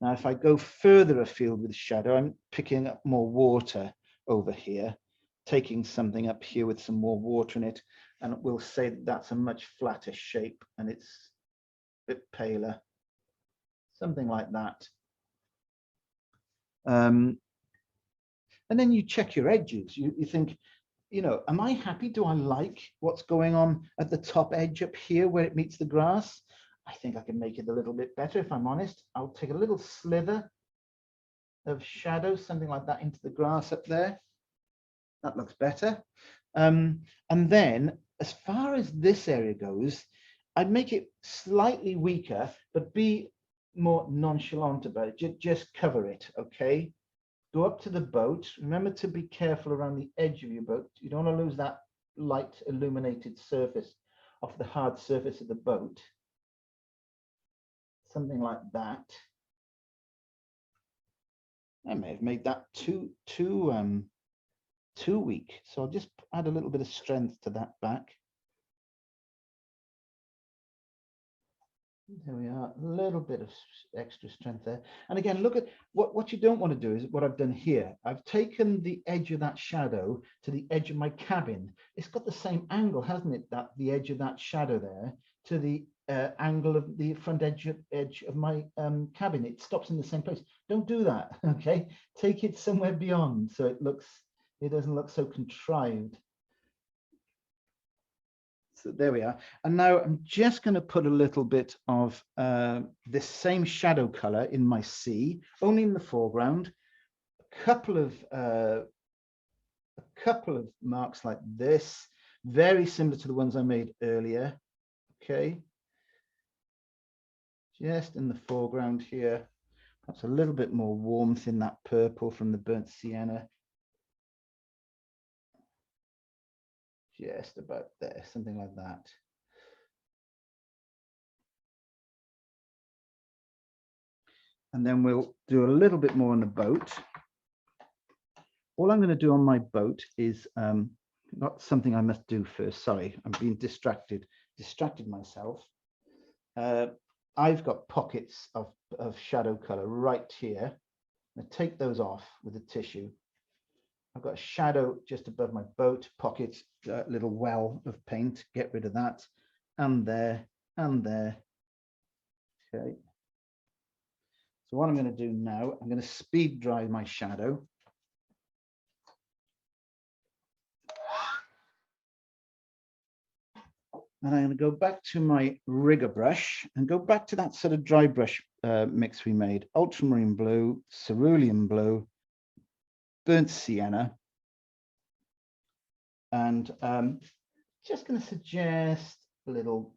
if I go further afield with shadow, I'm picking up more water over here, taking something up here with some more water in it, and we'll say that that's a much flatter shape and it's a bit paler, something like that. And then you check your edges. You think, you know, am I happy? Do I like what's going on at the top edge up here where it meets the grass? I think I can make it a little bit better if I'm honest. I'll take a little slither of shadow, something like that, into the grass up there. That looks better. And then as far as this area goes, I'd make it slightly weaker, but be more nonchalant about it. Just cover it, okay? Go up to the boat. Remember to be careful around the edge of your boat. You don't want to lose that light illuminated surface off the hard surface of the boat. Something like that. I may have made that too weak. So I'll just add a little bit of strength to that back. There we are, a little bit of extra strength there. And again, look at what you don't want to do is what I've done here. I've taken the edge of that shadow to the edge of my cabin. It's got the same angle, hasn't it? That the edge of that shadow there to the angle of the front edge of my cabin. It stops in the same place. Don't do that, okay? Take it somewhere beyond so it doesn't look so contrived. So there we are. And now I'm just going to put a little bit of this same shadow color in my sea, only in the foreground. A couple of marks like this, very similar to the ones I made earlier. Okay. Just in the foreground here. Perhaps a little bit more warmth in that purple from the burnt sienna. Just about there, something like that. and then we'll do a little bit more on the boat. All I'm going to do on my boat is not something I must do first. Sorry, I'm being distracted myself. I've got pockets of shadow color right here. I take those off with a tissue. I've got a shadow just above my boat, pocket, little well of paint, get rid of that, and there, and there. Okay. So what I'm going to do now, I'm going to speed dry my shadow. And I'm going to go back to my rigger brush and go back to that sort of dry brush mix we made. Ultramarine blue, cerulean blue, burnt sienna. And just going to suggest a little,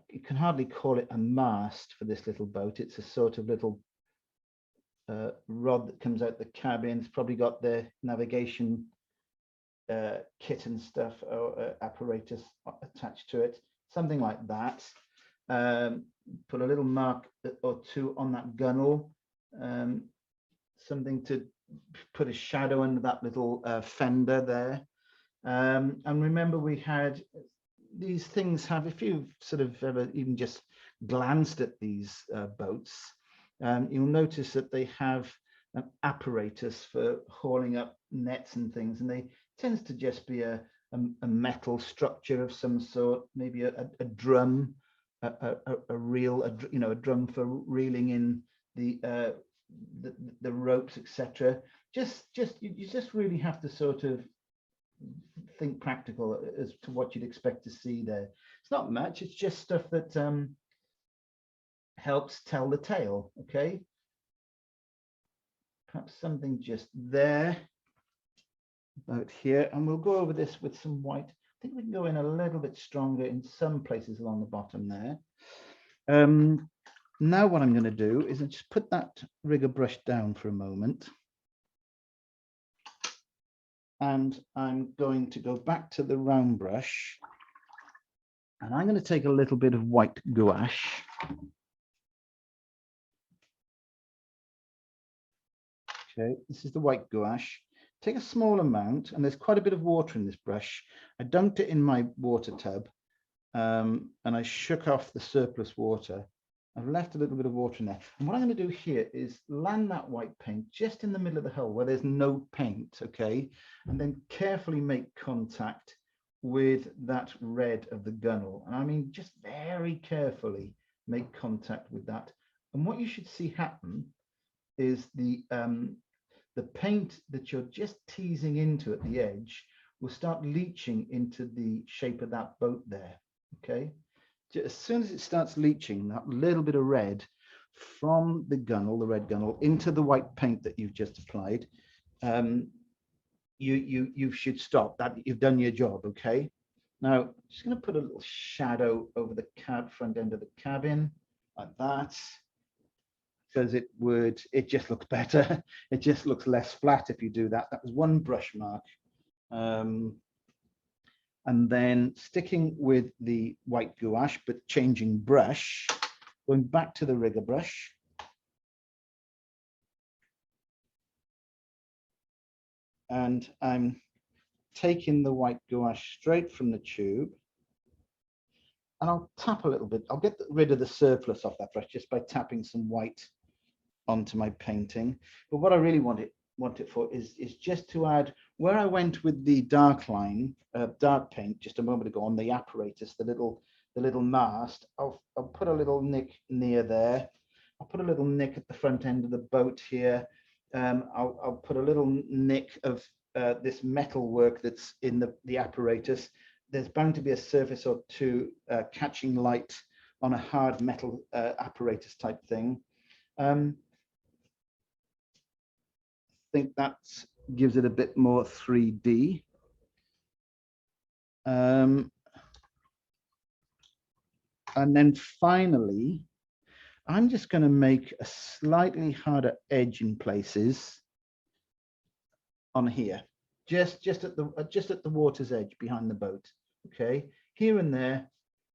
you can hardly call it a mast for this little boat. It's a sort of little rod that comes out the cabin. It's probably got the navigation kit and stuff or apparatus attached to it, something like that. Put a little mark or two on that gunnel, something to put a shadow under that little fender there. And remember, we had these things have, if you've sort of ever even just glanced at these boats, you'll notice that they have an apparatus for hauling up nets and things, and they tends to just be a metal structure of some sort, maybe a drum, a reel, a drum for reeling in the ropes, etc. You just really have to sort of think practical as to what you'd expect to see there. It's not much, it's just stuff that helps tell the tale. Okay, perhaps something just there, about here, and we'll go over this with some white. I think we can go in a little bit stronger in some places along the bottom there. Now what I'm going to do is just put that rigger brush down for a moment, and I'm going to go back to the round brush, and I'm going to take a little bit of white gouache. Okay, this is the white gouache. Take a small amount, and there's quite a bit of water in this brush. I dunked it in my water tub, and I shook off the surplus water. I've left a little bit of water in there. And what I'm going to do here is land that white paint just in the middle of the hole where there's no paint, okay? And then carefully make contact with that red of the gunnel. And I mean, just very carefully make contact with that. And what you should see happen is the paint that you're just teasing into at the edge will start leaching into the shape of that boat there. Okay, as soon as it starts leaching that little bit of red from the gunnel, the red gunnel, into the white paint that you've just applied, you should stop that. You've done your job. Okay, now I'm just going to put a little shadow over the front end of the cabin like that, because it just looks better. It just looks less flat if you do that. That was one brush mark. And then sticking with the white gouache, but changing brush, going back to the rigger brush. And I'm taking the white gouache straight from the tube. And I'll tap a little bit. I'll get rid of the surplus off that brush just by tapping some white onto my painting. But what I really want it for is just to add, where I went with the dark line, dark paint just a moment ago on the apparatus, the little mast, I'll put a little nick near there. I'll put a little nick at the front end of the boat here. I'll put a little nick of this metal work that's in the apparatus. There's bound to be a surface or two catching light on a hard metal apparatus type thing. I think that gives it a bit more 3D. And then finally, I'm just going to make a slightly harder edge in places on here, just at the water's edge behind the boat. Okay, here and there,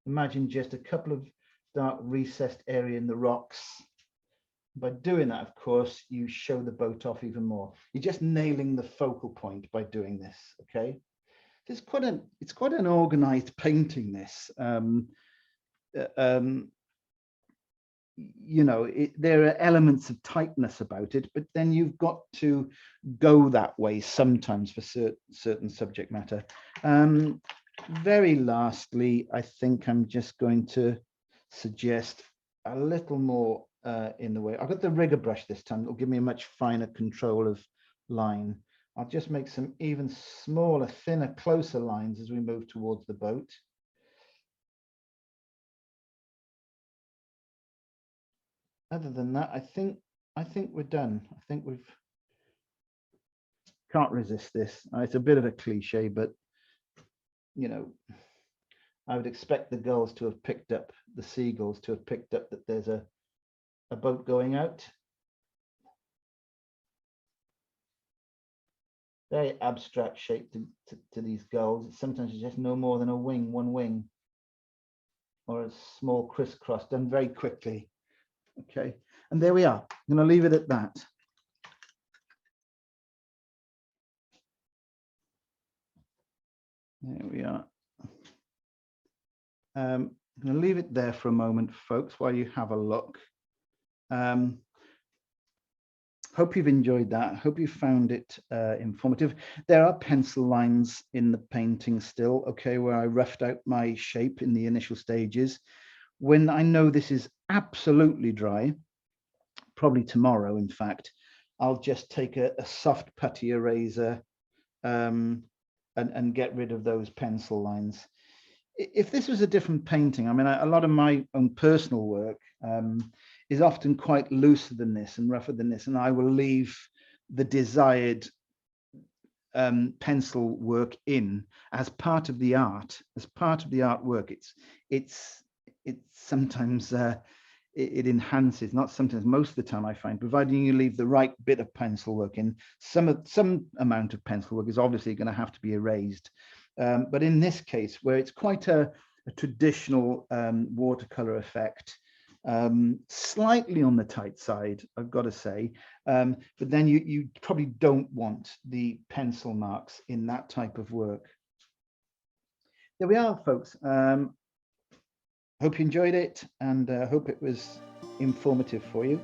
imagine just a couple of dark recessed area in the rocks. By doing that, of course, you show the boat off even more. You're just nailing the focal point by doing this, okay? It's quite an organized painting, this. You know, there are elements of tightness about it, but then you've got to go that way sometimes for certain subject matter. Very lastly, I think I'm just going to suggest a little more in the way. I've got the rigger brush this time. It'll give me a much finer control of line. I'll just make some even smaller, thinner, closer lines as we move towards the boat. Other than that, I think we're done. I think can't resist this. It's a bit of a cliche, but you know, I would expect the girls to have picked up, the seagulls to have picked up that there's a boat going out. Very abstract shape to these gulls. Sometimes it's just no more than a wing, one wing, or a small crisscross done very quickly. Okay, and there we are. I'm going to leave it at that. There we are. I'm going to leave it there for a moment, folks, while you have a look. Hope you've enjoyed that. Hope you found it informative. There are pencil lines in the painting still, okay, where I roughed out my shape in the initial stages. When I know this is absolutely dry, probably tomorrow, in fact, I'll just take a soft putty eraser and get rid of those pencil lines. If this was a different painting, I mean, a lot of my own personal work is often quite looser than this and rougher than this, and I will leave the desired pencil work in as part of the art, as part of the artwork. It's sometimes it enhances, not sometimes, most of the time I find, providing you leave the right bit of pencil work in, some amount of pencil work is obviously going to have to be erased. But in this case, where it's quite a traditional watercolor effect, slightly on the tight side, I've got to say, but then you probably don't want the pencil marks in that type of work. There we are, folks. Hope you enjoyed it, and hope it was informative for you.